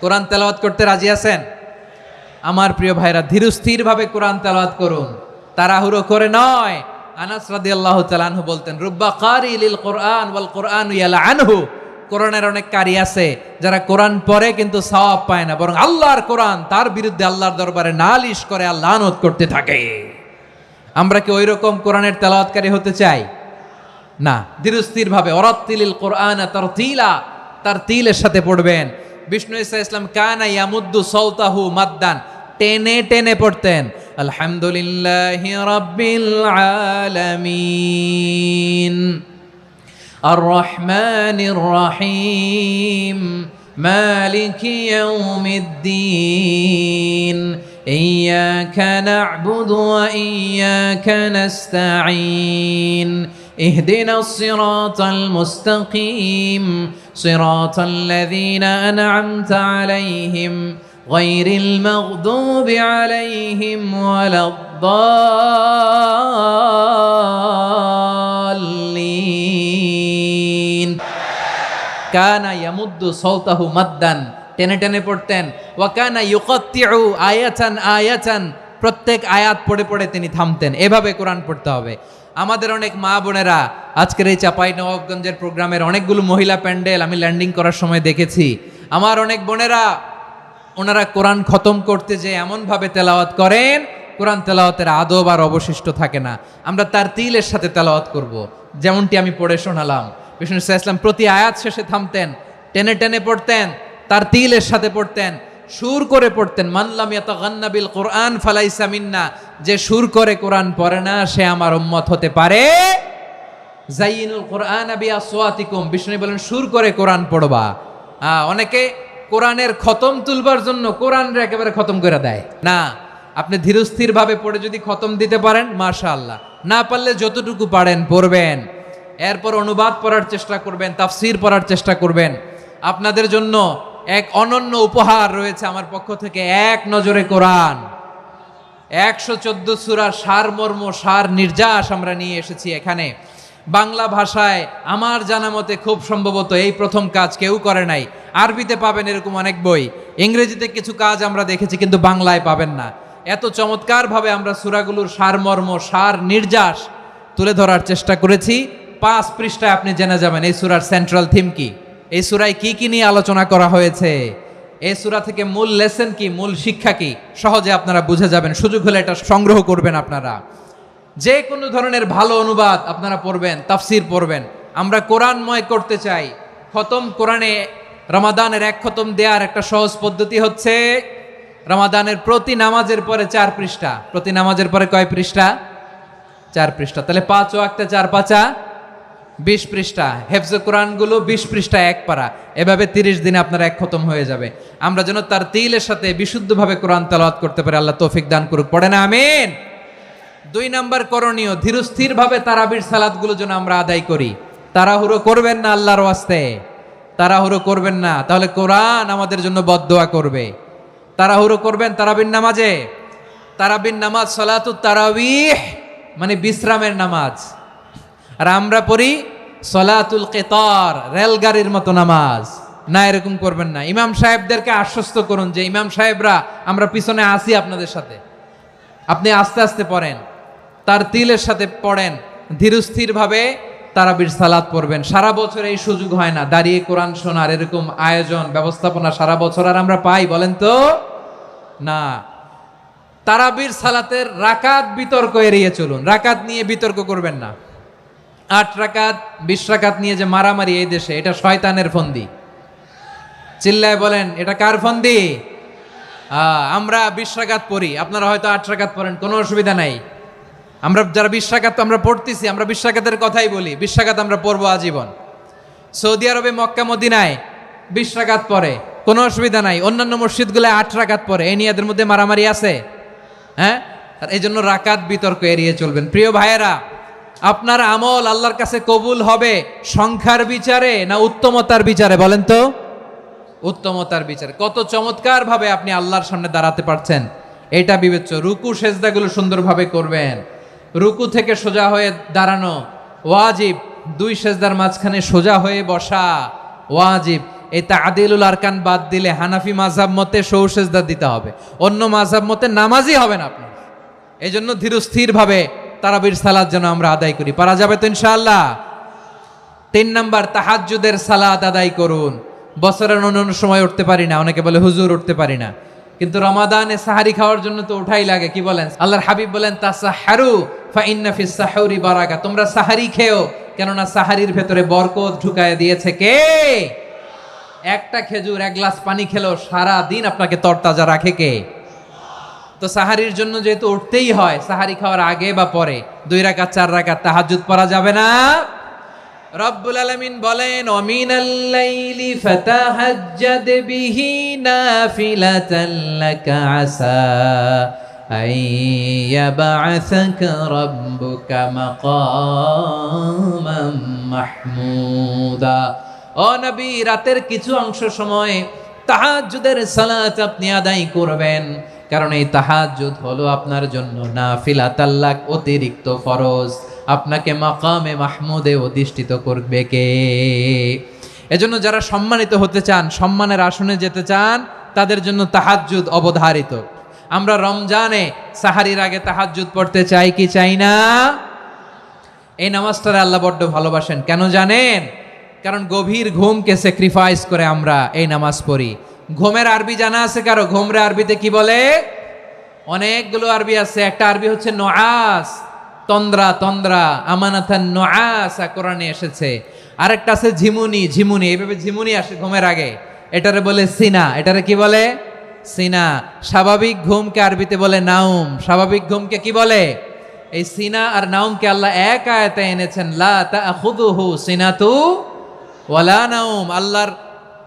কোরআন তেলাওয়াত করতে রাজি আছেন? আমার প্রিয় ভাইরা, ধীরস্থির ভাবে কোরআন তেলাওয়াত করুন, তাড়াহুড়ো করে নয়। আনাস রাদিয়াল্লাহু তাআলা আনহু বলতেন, রুব্বা কারি লিল কোরআন ওয়াল কোরআন ইয়ালআনহু। কোরআনের অনেক কারি আছে যারা কোরআন পড়ে কিন্তু সওয়াব পায় না, বরং আল্লাহর কোরআন তার বিরুদ্ধে আল্লাহর দরবারে নালিশ করে আর লানত করতে থাকে। আমরা কি ওই রকম কোরআনের তেলাওয়াতকারী হতে চাই? না। ধীরস্থির ভাবে ওয়ারাত্তিলিল কোরআন তারতিলা, তারতিলের সাথে পড়বেন। বিষ্ণু ঈসা ইসলাম কানা ইয়ামুদ্দু সাওতাহু মাদ্দান, টেনে টেনে পড়তেন। আলহামদুলিল্লাহি রাব্বিল আলামিন আর রহমানির রহিম মালিকি ইয়াউমিদ্দিন ইয়্যাকা না'বুদু ওয়া ইয়্যাকা নাস্তাঈন اهدنا الصراط المستقيم صراط الذين أنعمت عليهم غير المغضوب عليهم ولا الضالين كان يمد صوته مدا টেনে টেনে পড়তেন। ওয়াকানা ইউকাত্তিউ আয়াতান আয়াতান, প্রত্যেক আয়াত পড়ে পড়ে তিনি থামতেন। এভাবে কোরআন পড়তে হবে। আমাদের অনেক মা বোনেরা আজকের এই চাঁপাইনবাবগঞ্জের প্রোগ্রামের অনেকগুলো মহিলা প্যান্ডেল আমি ল্যান্ডিং করার সময় দেখেছি। আমার অনেক বোনেরা ওনারা কোরআন খতম করতে যে এমনভাবে তেলাওয়াত করেন, কোরআন তেলাওয়াতের আদব আর অবশিষ্ট থাকে না। আমরা তারতিলের সাথে তেলাওয়াত করব, যেমনটি আমি পড়ে শোনালাম। বিষ্ণু ইসলাম প্রতি আয়াত শেষে থামতেন, টেনে টেনে পড়তেন, তারতিলের সাথে পড়তেন, সুর করে পড়তেন। মানলাম ইয়াতাগান্না বিল কোরআন ফালাইসা মিন্না, যে সুর করে কোরআন পড়ে না সে আমার উম্মত হতে পারে। জাইয়িনুল কোরআন বিআসওয়াতিকুম, বিষ্ণু বলেন সুর করে কোরআন পড়বা। অনেকে কোরআনের খতম তুলবার জন্য কোরআনরে একেবারে খতম করে দেয় না। আপনি ধীরস্থির ভাবে পড়ে যদি খতম দিতে পারেন মাশাআল্লাহ, না পারলে যতটুকু পারেন পড়বেন। এরপর অনুবাদ পড়ার চেষ্টা করবেন, তাফসীর পড়ার চেষ্টা করবেন। আপনাদের জন্য এক অনন্য উপহার রয়েছে আমার পক্ষ থেকে, এক নজরে কোরআন। 114 সূরার সারমর্ম, সার নির্যাস আমরা নিয়ে এসেছি এখানে বাংলা ভাষায়। আমার জানা মতে খুব সম্ভবত এই প্রথম কাজ, কেউ করে নাই। আরবিতে পাবেন এরকম অনেক বই, ইংরেজিতে কিছু কাজ আমরা দেখেছি, কিন্তু বাংলায় পাবেন না। এত চমৎকারভাবে আমরা সূরাগুলোর সারমর্ম, সার নির্যাস তুলে ধরার চেষ্টা করেছি। 5 পৃষ্ঠায় আপনি জেনে যাবেন এই সূরার সেন্ট্রাল থিম কি, এই সূরায় কি কি নিয়ে আলোচনা করা হয়েছে, এই সূরা থেকে মূল লেসন কি, মূল শিক্ষা কি, সহজে আপনারা বুঝে যাবেন। সুযোগ হলে এটা সংগ্রহ করবেন আপনারা। যে কোনো ধরনের ভালো অনুবাদ আপনারা পড়বেন, তাফসীর পড়বেন। আমরা কোরআনময় করতে চাই। খতম কোরআনে রমাদানের 1 খতম দেওয়ার একটা সহজ পদ্ধতি হচ্ছে রমাদানের প্রতি নামাজের পরে 4 পৃষ্ঠা। প্রতি নামাজের পরে কয় পৃষ্ঠা? 4 পৃষ্ঠা। তাহলে 5 ওয়াক্তে 4 পাঁচা 20 পৃষ্ঠা। হেফজে কোরআনগুলো 20 পৃষ্ঠা 1 পারা। এভাবে 30 দিনে আপনার 1 খতম হয়ে যাবে। আমরা যেন তারতিলের সাথে বিশুদ্ধভাবে কোরআন তেলাওয়াত করতে পারি, আল্লাহ তৌফিক দান করুক। পড়ে না আমিন। 2 নাম্বার করণীয়, ধীরস্থিরভাবে তারাবির সালাতগুলো যেন আমরা আদায় করি। তাড়াহুড়ো করবেন না আল্লাহর ওয়াস্তে, তাড়াহুড়ো করবেন না, তাহলে কোরআন আমাদের জন্য বদদোয়া করবে। তাড়াহুড়ো করবেন তারাবির নামাজে। তারাবির নামাজ সালাতুত তারাবিহ মানে বিশ্রামের নামাজ। আর আমরা পড়ি সলাতুল কিতার, রেলগাড়ির মতো নামাজ। না, এরকম করবেন না। ইমাম সাহেবদেরকে আশ্বস্ত করুন যে ইমাম সাহেবরা আমরা পিছনে আসি আপনাদের সাথে, আপনি আস্তে আস্তে পড়েন, তারতিলের সাথে পড়েন, ধীরস্থির ভাবে তারাবির সালাত পড়বেন। সারা বছর এই সুযোগ হয় না দাঁড়িয়ে কোরআন শোনার, এরকম আয়োজন ব্যবস্থাপনা সারা বছর আর আমরা পাই বলেন তো? না। তারাবির সালাতের রাকাত বিতর্ক এড়িয়ে চলুন। রাকাত নিয়ে বিতর্ক করবেন না। 8 রাকাত 20 রাকাত নিয়ে যে মারামারি এই দেশে, এটা শয়তানের ফন্দি। চিল্লায় বলেন এটা কার ফন্দি? আমরা 20 রাকাত পড়ি, আপনারা হয়তো 8 রাকাত পড়েন, কোনো অসুবিধা নাই। আমরা যারা 20 রাকাত আমরা পড়তেছি, আমরা 20 রাকাতের কথাই বলি। 20 রাকাত আমরা পড়বো আজীবন। সৌদি আরবে মক্কা মদিনায় 20 রাকাত পড়ে, কোনো অসুবিধা নাই। অন্যান্য মসজিদগুলো 8 রাকাত পড়ে। এই নিয়ে এদের মধ্যে মারামারি আছে? হ্যাঁ, আর এই জন্য রাকাত বিতর্ক এড়িয়ে চলবেন। প্রিয় ভাইয়েরা, আপনার আমল আল্লাহর কাছে কবুল হবে সংখ্যার বিচারে না উত্তমতার বিচারে? বলেন তো। উত্তমতার বিচারে। কত চমৎকার ভাবে আপনি আল্লাহর সামনে দাঁড়াতে পারছেন এটা বিবেচ্য। রুকু সেজদাগুলো সুন্দরভাবে করবেন। রুকু থেকে সোজা হয়ে দাঁড়ানো ওয়াজিব, দুই সেজদার মাঝখানে সোজা হয়ে বসা ওয়াজিব। এই তাদিলুল আরকান বাদ দিলে হানাফি মাযহাব মতে সৌ সেজদা দিতে হবে, অন্য মাযহাব মতে নামাজই হবে না আপনার। এই জন্য ধীরস্থির ভাবে তারাবির সালাত যেন আমরা আদায় করি। পারা যাবে তো ইনশাআল্লাহ। 3 নাম্বার, তাহাজ্জুদের সালাত আদায় করুন। বছরের অন্য সময় উঠতে পারি না, অনেকে বলে হুজুর উঠতে পারি না, কিন্তু রমাদানে সাহারি খাওয়ার জন্য তো উঠাই লাগে। কি বলেন? আল্লাহর হাবিব বলেন তাসাহারু ফা ইন্না ফিস সাহুরি বারাকা, তোমরা সাহারি খেও, কেননা সাহারির ভেতরে বরকত ঢুকায় দিয়েছে কে? একটা খেজুর, এক গ্লাস পানি খেলো সারা দিন আপনাকে তরতাজা রাখে কে? তো সাহারির জন্য যেহেতু উঠতেই হয়, সাহারি খাওয়ার আগে বা পরে 2 রাকাত 4 রাকাত তাহাজ্জুদ পড়া যাবে না? রব্বুল আলামিন বলেন ওয়ামিনাল লাইলি ফাতাহাজ্জাদ বিহি নাফিলাতান লাকা আসা আইয়াবআসাকা রাব্বুকা মাকামাম মাহমুদা। ও নবী, রাতের কিছু অংশ সময় তাহাজ্জুদের সালাত আপনি আদায় করবেন, কারণ এই তাহাজ্জুদ হলো আপনার জন্য নাফিলাতাল লাক, অতিরিক্ত ফরজ। আপনাকে মাকামে মাহমুদে অধিষ্ঠিত করবে কে? এজন্য যারা সম্মানিত হতে চান, সম্মানের আসনে যেতে চান, তাদের জন্য তাহাজ্জুদ অবধারিত। আমরা রমজানে সাহারির আগে তাহাজ্জুদ পড়তে চাই কি চাই না? এই নামাজটারে আল্লাহ বড্ড ভালোবাসেন। কেন জানেন? কারণ গভীর ঘুমকে স্যাক্রিফাইস করে আমরা এই নামাজ পড়ি। ঘুমের আরবি জানা আছে কারো? ঘুমরে আরবিতে কি বলে? অনেকগুলো আরবি আছে। একটা আরবি হচ্ছে নুআস, তন্দ্রা, তন্দ্রা, আমানাতান নুআসা কোরআনে এসেছে। আরেকটা আছে ঝিমুনি, ঝিমুনি, এইভাবে ঝিমুনি আসে ঘুমের আগে, এটারে বলে সিনা। এটারে কি বলে? সিনা। স্বাভাবিক ঘুমকে আরবিতে বলে নাউম। স্বাভাবিক ঘুমকে কি বলে? এই সিনা আর নাউমকে আল্লাহ এক আয়াতে এনেছেন, লা তাখুযুহু সিনাতু ওয়ালা নাউম। আল্লাহর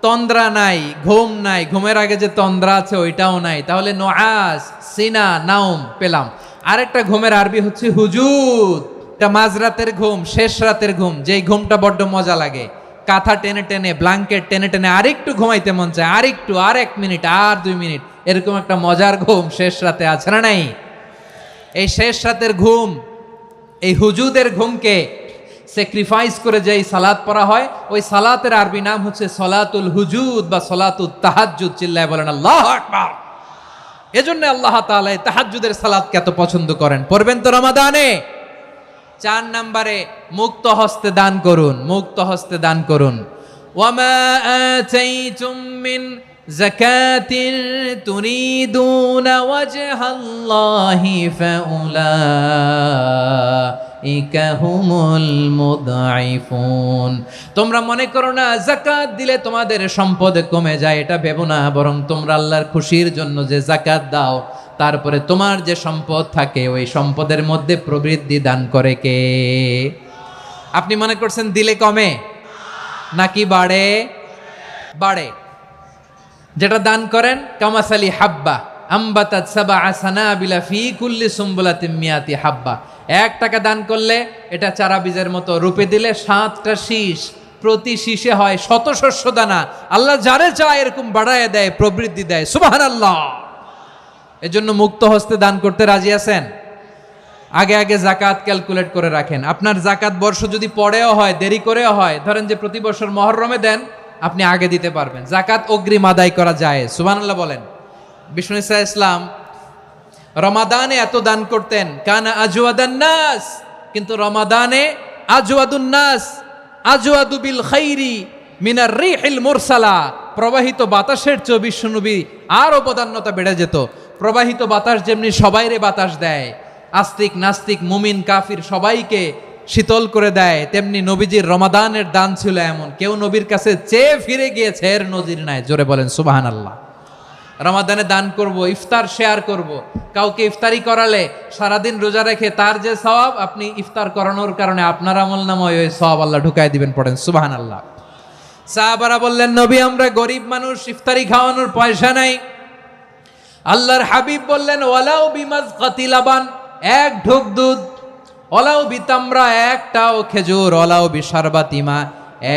তন্দ্রা নাই, ঘুম নাই। ঘুমের আগে যে তন্দ্রা আছে ওইটাও নাই। তাহলে নুআস, সিনা, নাউম পেলাম। আরেকটা ঘুমের আরবি হচ্ছে হুজুদ। এটা মাঝরাতের ঘুম, শেষ রাতের ঘুম, যেই ঘুমটা বড্ড মজা লাগে। কাঁথা টেনে টেনে, ব্ল্যাঙ্কেট টেনে টেনে আরেকটু ঘুমাইতে মন চায়, আরেকটু, আর 1 মিনিট, আর 2 মিনিট, এরকম একটা মজার ঘুম শেষ রাতে আছে না নাই? এই শেষ রাতের ঘুম, এই হুজুদের ঘুমকে স্যাক্রিফাইস করে যেই সালাত পড়া হয়, ওই সালাতের আরবি নাম হচ্ছে সলাতুল হুজুদ বা সলাতুত তাহাজ্জুদ। চিল্লায় বলেন আল্লাহু আকবার। এজন্য আল্লাহ তাআলা এই তাহাজ্জুদের সালাতকে এত পছন্দ করেন। পড়বেন তো রমাদানে। 4 নম্বরে, মুক্ত হস্তে দান করুন। মুক্ত হস্তে দান করুন। ওয়ামা আতাইতুম মিন যাকাতিন তুরিদুনা ওয়াজহাল্লাহি ফাউলাইকা হুমুল মুদঈফুন। তোমরা মনে করো না যাকাত দিলে তোমাদের সম্পদ কমে যায়, এটা ভেবো না। বরং তোমরা আল্লাহর খুশির জন্য যে যাকাত দাও, তারপরে তোমার যে সম্পদ থাকে ওই সম্পদের মধ্যে প্রবৃদ্ধি দান করে কে? আপনি মনে করছেন দিলে কমে নাকি বাড়ে? বাড়ে। যেটা দান করেন, কামাসালি হাব্বা আম্বাতাত সাবআ সানাবিলা ফি কুল্লি সুম্বুলাতিন মিয়াতি হাব্বা। 1 টাকা দান করলে এটা চারা বীজের মতো, রূপে দিলে 7টা শীষ, প্রতি শীষে হয় 100 শস্য দানা। আল্লাহ যারে চায় এরকম বাড়ায় দেয়, প্রবৃদ্ধি দেয়। সুবহানাল্লাহ। এজন্য মুক্ত হস্তে দান করতে রাজি আছেন? আগে আগে যাকাত ক্যালকুলেট করে রাখেন। আপনার যাকাত বর্ষ যদি পরেও হয়, দেরি করেও হয়, ধরেন যে প্রতি বছর মুহররমে দেন, আপনি আগে দিতে পারবেন। যাকাত অগ্রিম আদায় করা যায়। সুবহানাল্লাহ বলেন। বিষ্ণু ইসা ইসলাম রমাদানে এত দান করতেন, কানা আজওয়াদান নাস, কিন্তু রমাদানে আজওয়াদুন নাস আজওয়াদু বিল খাইরি মিনার রিহিল মুরসালা। প্রবাহিত বাতাসের চেয়ে বিশ্বনবী আর অবদান্যতা বেড়ে যেত। প্রবাহিত বাতাস যেমনি সবাইরে বাতাস দেয়, আস্তিক নাস্তিক মুমিন কাফির সবাইকে শীতল করে দেয়, তেমনি নবীজির রমাদানের দান ছিল এমন, কেউ নবীর কাছে চেয়ে ফিরে গিয়েছে এর নজির নাই। জোরে বলেন সুবহানাল্লাহ। রমাদানে দান করব, ইফতার শেয়ার করব। কাউকে ইফতারি করালে সারাদিন রোজা রেখে তার যে সওয়াব, আপনি ইফতার করানোর কারণে আপনার আমলনামায় ওই সওয়াব আল্লাহ ঢুকায় দিবেন। পড়েন সুবহানাল্লাহ। সাহাবারা বললেন, নবী আমরা গরিব মানুষ, ইফতারি খাওয়ানোর পয়সা নাই। আল্লাহর হাবিব বললেন ওয়ালাউ বিমাজকাতি লাবান, এক ঢোক দুধ, ওয়ালাউ বিতামরা, একটাও খেজুর, ওয়ালাউ বিশারবাতিমা,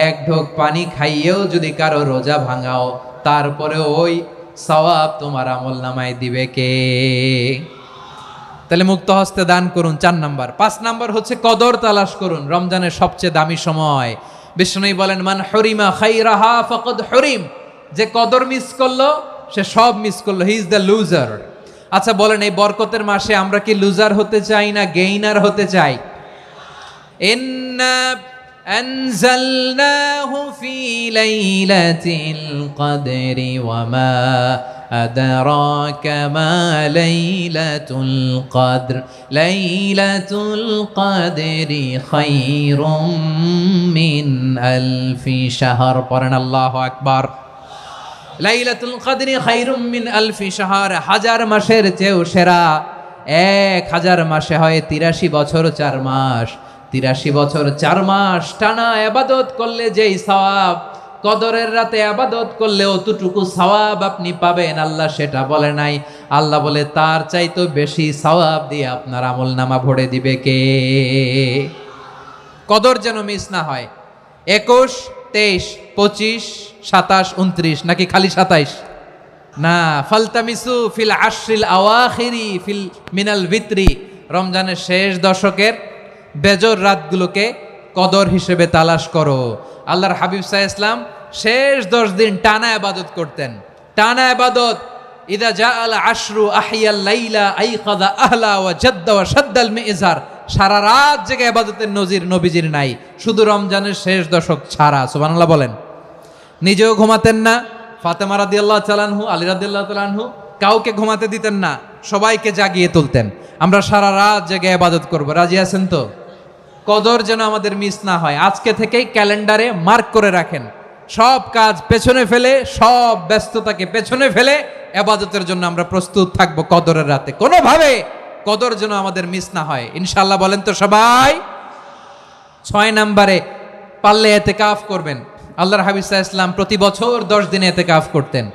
এক ঢোক পানি খাইয়েও যদি কারো রোজা ভাঙাও, তারপরে ওই সওয়াব তোমার আমলনামায় দিবে কে? তাহলে মুক্ত হস্তে দান করুন, 4 নাম্বার। 5 নাম্বার হচ্ছে কদর তালাশ করুন, রমজানের সবচেয়ে দামি সময়। বিষ্ণু বলেন মান হরিমা খাইরাহা ফাকাদ হরিম, যে কদর মিস করলো সে সব মিস করলো, হি ইজ দ্য লুজার। আচ্ছা বলেন, এই বরকতের মাসে আমরা কি লুজার হতে চাই না গেইনার হতে চাই? ইন্না আনজালনাহু ফি লাইলাতিল কদরি ওয়া মা আদরাকা মা লাইলাতুল কদর, লাইলাতুল কদরি খায়রুম মিন আলফি শাহর। পড়েন আল্লাহু আকবার। লাইলাতুল কদরি খায়রুম মিন আলফি শাহর, 1000 মাসের চেয়েও সেরা। 1000 মাসে হয় 83 বছর 4 মাস। 83 বছর 4 মাস টানা ইবাদত করলে যেই সওয়াব, কদরের রাতে ইবাদত করলে অতটুকু সওয়াব আপনি পাবেন, আল্লাহ সেটা বলে নাই। আল্লাহ বলে তার চাইতে বেশি সওয়াব দিয়ে আপনার আমলনামা ভরে দিবে কে? কদর যেন মিস না হয়। 21, 23, 25, 27, 29 নাকি খালি 27? না, ফালতামিসু ফিল আশরিল আওয়াখিরি ফিল মিনাল ভিতরি, রমজানের শেষ দশকের বেজর রাতগুলোকে কদর হিসেবে তালাশ করো। আল্লাহর হাবিব সাল্লাল্লাহু আলাইহি ওয়াসাল্লাম শেষ 10 দিন টানা ইবাদত করতেন, টানা ইবাদত। ইদা জাআল আশরু আহিয়াল লাইলা আইকাযা আহলা ওয়া জাদ্দা ওয়া শাদ্দাল মিজার, সারা রাত জেগে ইবাদতের নজির নবীজির নাই, শুধু রমজানের শেষ দশক ছাড়া। সুবহানাল্লাহ বলেন। নিজেও ঘুমাতেন না, ফাতেমা রাদিয়াল্লাহু তাআলা আনহু, আলী রাদিয়াল্লাহু তাআলা আনহু কাউকে ঘুমাতে দিতেন না, সবাইকে জাগিয়ে তুলতেন। আমরা সারা রাত জেগে ইবাদত করব, রাজি আছেন তো? কদর যেন আমাদের মিস না হয়। আজকে থেকেই ক্যালেন্ডারে মার্ক করে রাখেন, সব কাজ পেছনে ফেলে, সব ব্যস্ততাকে পেছনে ফেলে ইবাদতের জন্য আমরা প্রস্তুত থাকবো কদরের রাতে। কোনোভাবে কদর যেন আমাদের মিস না হয়, ইনশাআল্লাহ। বলেন তো সবাই। 6 নম্বরে পারলে ইতিকাফ করবেন। আল্লাহর হাবিব সাল্লাল্লাহু আলাইহি ওয়াসাল্লাম প্রতি বছর 10 দিন ইতিকাফ করতেন।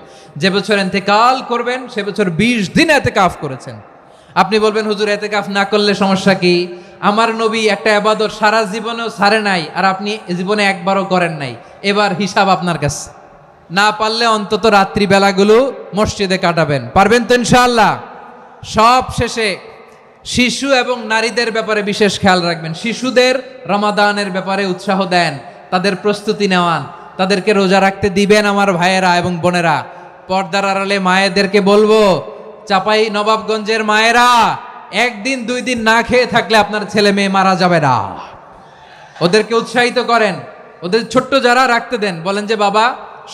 যে বছর ইন্তেকাল করবেন সে বছর 20 দিন ইতিকাফ করেছেন। আপনি বলবেন হুজুর ইতিকাফ না করলে সমস্যা কি? আমার নবী একটা ইবাদত সারা জীবনেও ছাড়ে নাই, আর আপনি জীবনে একবারও করেন নাই। এবার হিসাব আপনার কাছে। না পারলে অন্তত রাত্রি বেলাগুলো মসজিদে কাটাবেন, পারবেন তো ইনশাআল্লাহ? সব শেষে শিশু এবং নারীদের ব্যাপারে বিশেষ খেয়াল রাখবেন। শিশুদের রমাদানের ব্যাপারে উৎসাহ দেন, তাদের প্রস্তুতি নেওয়ান, তাদেরকে রোজা রাখতে দিবেন। আমার ভাইয়েরা এবং বোনেরা, পর্দার আড়ালে মায়েদেরকে বলবো, চাপাই নবাবগঞ্জের মায়েরা, 1 দিন 2 দিন না খেয়ে থাকলে আপনার ছেলে মেয়ে মারা যাবে না। ওদেরকে উৎসাহিত করেন, ওদের ছোট্ট যারা রাখতে দেন, বলেন যে বাবা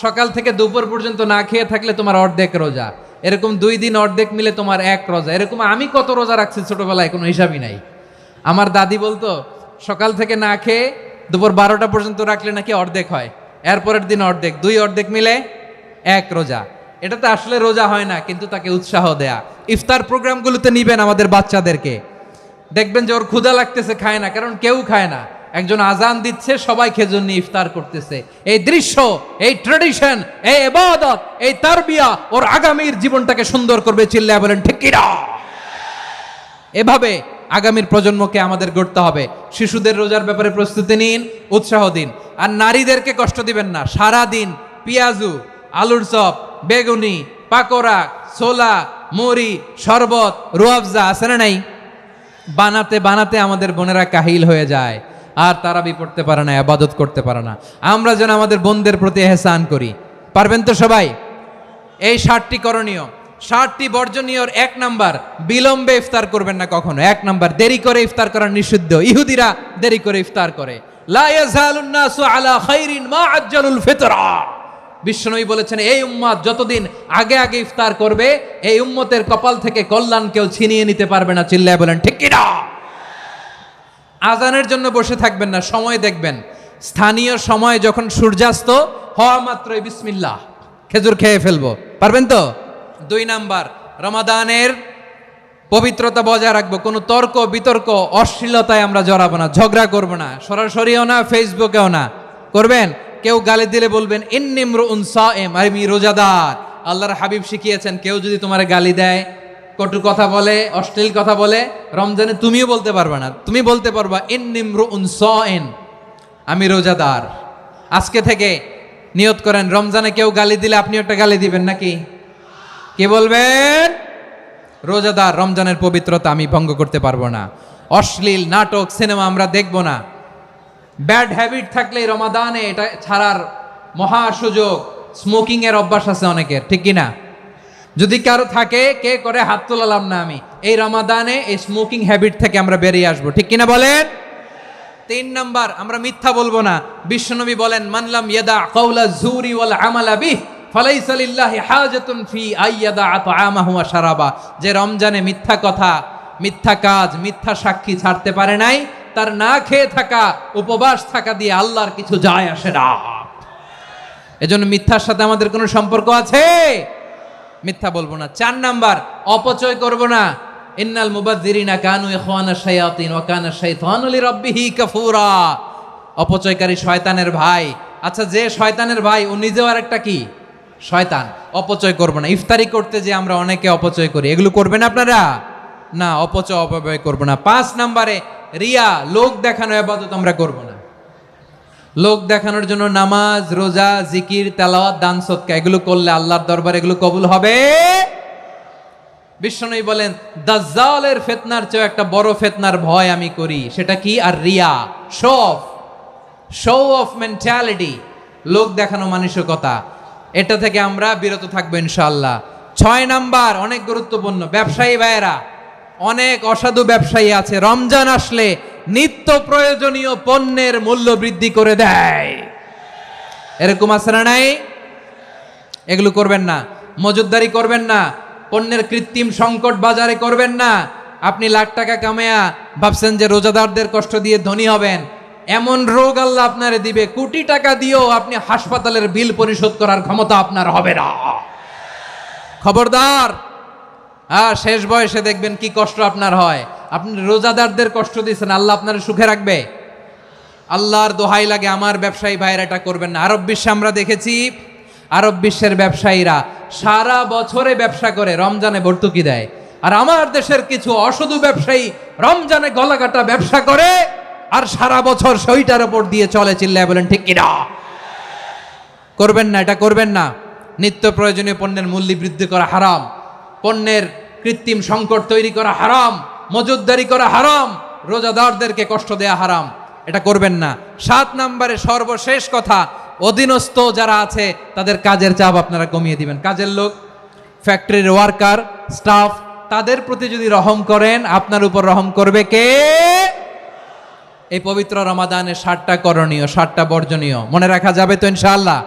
সকাল থেকে দুপুর পর্যন্ত না খেয়ে থাকলে তোমার অর্ধেক রোজা, এরকম 2 দিন অর্ধেক মিলে তোমার 1 রোজা। এরকম আমি কত রোজা রাখছি ছোটবেলায়, কোনো হিসাবই নাই। আমার দাদি বলতো সকাল থেকে না খেয়ে দুপুর 12টা পর্যন্ত রাখলে নাকি অর্ধেক হয়, এরপরের দিন অর্ধেক, 2 অর্ধেক মিলে 1 রোজা। এটা তো আসলে রোজা হয় না, কিন্তু তাকে উৎসাহ দেয়া। ইফতার প্রোগ্রামগুলোতে নিবেন আমাদের বাচ্চাদেরকে, দেখবেন যে ওর ক্ষুধা লাগতেছে, খায় না, কারণ কেউ খায় না। একজন আজান দিচ্ছে, সবাই খেজুর নিয়ে ইফতার করতেছে। এই দৃশ্য, এই ট্রেডিশন, এই ইবাদত, এই তারবিয়া ওর আগামীর জীবনটাকে সুন্দর করবে। চিল্লায়া বলেন ঠিক কি না? এভাবে আগামীর প্রজন্মকে আমাদের গড়তে হবে। শিশুদের রোজার ব্যাপারে প্রস্তুতি নিন, উৎসাহ দিন। আর নারীদেরকে কষ্ট দিবেন না। সারা দিন পেঁয়াজু, আলুর চপ, বেগুনি, পাকোড়া, ছোলা, মুড়ি, শরবত, রুয়াবজা আছে না নাই, বানাতে বানাতে আমাদের বোনেরা কাহিল হয়ে যায়, আর তারাবি পড়তে পারে না, ইবাদত করতে পারে না। আমরা যেন আমাদের বোনদের প্রতি ইহসান করি। পারবেন তো সবাই? এই 7টি করণীয়, 7টি বর্জনীয়র 1 নাম্বার, বিলম্বে ইফতার করবেন না কখনো। 1 নাম্বার, দেরি করে ইফতার করা নিষিদ্ধ। ইহুদিরা দেরি করে ইফতার করে। লা ইয়াজালুন নাসু আলা খাইরিন মা আজ্জালুল ফিতরা। বিশ্বনবী বলেছেন, এই উম্মত যতদিন আগে আগে ইফতার করবে, এই উম্মতের কপাল থেকে কল্যাণ কেউ ছিনিয়ে নিতে পারবে না। চিল্লায় বলেন ঠিক কি না? আজানের জন্য বসে থাকবেন না, সময় দেখবেন। স্থানীয় সময় যখন সূর্যাস্ত হওয়া মাত্রই বিসমিল্লাহ, খেজুর খেয়ে ফেলবো। পারবেন তো? 2 নাম্বার, রমাদানের পবিত্রতা বজায় রাখবো। কোনো তর্ক বিতর্ক অশ্লীলতায় আমরা জড়াবো না, ঝগড়া করবো না, সরাসরিও না, ফেসবুকেও না। করবেন? কেউ গালি দিলে বলবেন ইন্নিমরুউন সায়েম, আমি রোজাদার। আল্লাহর হাবিব শিখিয়েছেন, কেউ যদি তোমার গালি দেয়, কটু কথা বলে, অশ্লীল কথা বলে, রমজানে তুমিও বলতে পারবে না। তুমি বলতে পারবা ইন্নিমরুউন সাইন, আমি রোজাদার। আজকে থেকে নিয়ত করেন, রমজানে কেউ গালি দিলে আপনি একটা গালি দিবেন নাকি? কি বলবেন? রোজাদার, রমজানের পবিত্রতা আমি ভঙ্গ করতে পারবো না। অশ্লীল নাটক, সিনেমা আমরা দেখব না। ব্যাড হ্যাবিট থাকলে রমাদানে এটা ছাড়ার মহা সুযোগ। স্মোকিং এর অভ্যাস আছে অনেকের, ঠিক কিনা? যদি কারো থাকে, কে করে হাত তোলালাম না আমি, এই রমাদানে এই স্মোকিং হ্যাবিট থেকে আমরা বেরিয়ে আসবো, ঠিক কিনা বলেন? 3 নাম্বার, আমরা মিথ্যা বলবো না। বিশ্বনবী বলেন, মানলাম ইয়াদা কাওলা যুরি ওয়াল আমালা বিহ ফালাইসা লিল্লাহি হাজাতুন ফি আইয়াদা তাআমাহু ওয়া শারাবা। যে রমজানে মিথ্যা কথা, মিথ্যা কাজ, মিথ্যা সাক্ষী ছাড়তে পারে নাই, তার না খেয়ে থাকা, উপবাস থাকা দিয়ে আল্লাহর কিছু যায় আসে না। এজন্য মিথ্যার সাথে আমাদের কোনো সম্পর্ক আছে? মিথ্যা বলবো না। 4 নাম্বার, অপচয় করব না। ইন্নাল মুবাযযিরিনা কানু ইখওয়ানাশ শায়াতিন ওয়া কানা শাইতানু লিরাব্বিহি কাফুরা। অপচয়কারী শয়তানের ভাই। আচ্ছা, যে শয়তানের ভাই ও নিজেও আরেকটা কি? শয়তান। অপচয় করব না। ইফতারি করতে যে আমরা অনেকে অপচয় করি, এগুলো করবেন আপনারা? না, অপব্যয় করব না। 5 নাম্বারে, রিয়া, লোক দেখানো ইবাদত আমরা করব না। লোক দেখানোর জন্য নামাজ, রোজা, জিকির, তেলাওয়াত, দান, সদকা এগুলো করলে আল্লাহর দরবারে এগুলো কবুল হবে? বিশ্বনবী বলেন, দাজ্জালের ফিতনার চেয়ে একটা বড় ফিতনার ভয় আমি করি, সেটা কি? আর রিয়া, শো অফ মেন্টালিটি, লোক দেখানো মানসিকতা। এটা থেকে আমরা বিরত থাকবো ইনশাআল্লাহ। 6 নাম্বার, অনেক গুরুত্বপূর্ণ, ব্যবসায়ী ভাইয়েরা, অনেক অসাধু ব্যবসায়ী আছে, রমজান আসলে নিত্য প্রয়োজনীয় পণ্যের মূল্য বৃদ্ধি করে দেয়। এরকম আছে না নাই? এগুলো করবেন না। মজুদদারি করবেন না। পণ্যের কৃত্রিম সংকট বাজারে করবেন না। আপনি লাখ টাকা কামায়া ভাবছেন যে রোজাদারদের কষ্ট দিয়ে ধনী হবেন, এমন রোগ আল্লাহ আপনারে দিবে, কোটি টাকা দিয়েও আপনি হাসপাতালের বিল পরিশোধ করার ক্ষমতা আপনার হবে না। খবরদার। শেষ বয়সে দেখবেন কি কষ্ট আপনার হয়। আপনি রোজাদারদের কষ্ট দিয়েছেন, আল্লাহ আপনার সুখে রাখবে? আল্লাহর দোহাই লাগে, আমার ব্যবসায়ী ভাইয়েরা এটা করবেন না। আরব বিশ্বে আমরা দেখেছি, আরব বিশ্বের ব্যবসায়ীরা সারা বছরে ব্যবসা করে, রমজানে ভর্তুকি দেয়। আর আমার দেশের কিছু অসাধু ব্যবসায়ী রমজানে গলাকাটা ব্যবসা করে আর সারা বছর সইটার উপর দিয়ে চলে। চিল্লায় বলেন ঠিক কিনা? করবেন না, এটা করবেন না। নিত্য প্রয়োজনীয় পণ্যের মূল্য বৃদ্ধি করা হারাম, পণ্যের কৃত্রিম সংকট তৈরি করা হারাম, মজুদদারি করা হারাম, রোজাদারদেরকে কষ্ট দেয়া হারাম, এটা করবেন না। 7 নাম্বারে সর্বশেষ কথা, অধীনস্থ যারা আছে তাদের কাজের চাপ আপনারা কমিয়ে দিবেন। কাজের লোক, ফ্যাক্টরির ওয়ার্কার, স্টাফ, তাদের প্রতি যদি রহম করেন, আপনার উপর রহম করবে কে? এই পবিত্র রমাদানে 7টা করণীয়, 7টা বর্জনীয় মনে রাখা যাবে তো ইনশাআল্লাহ?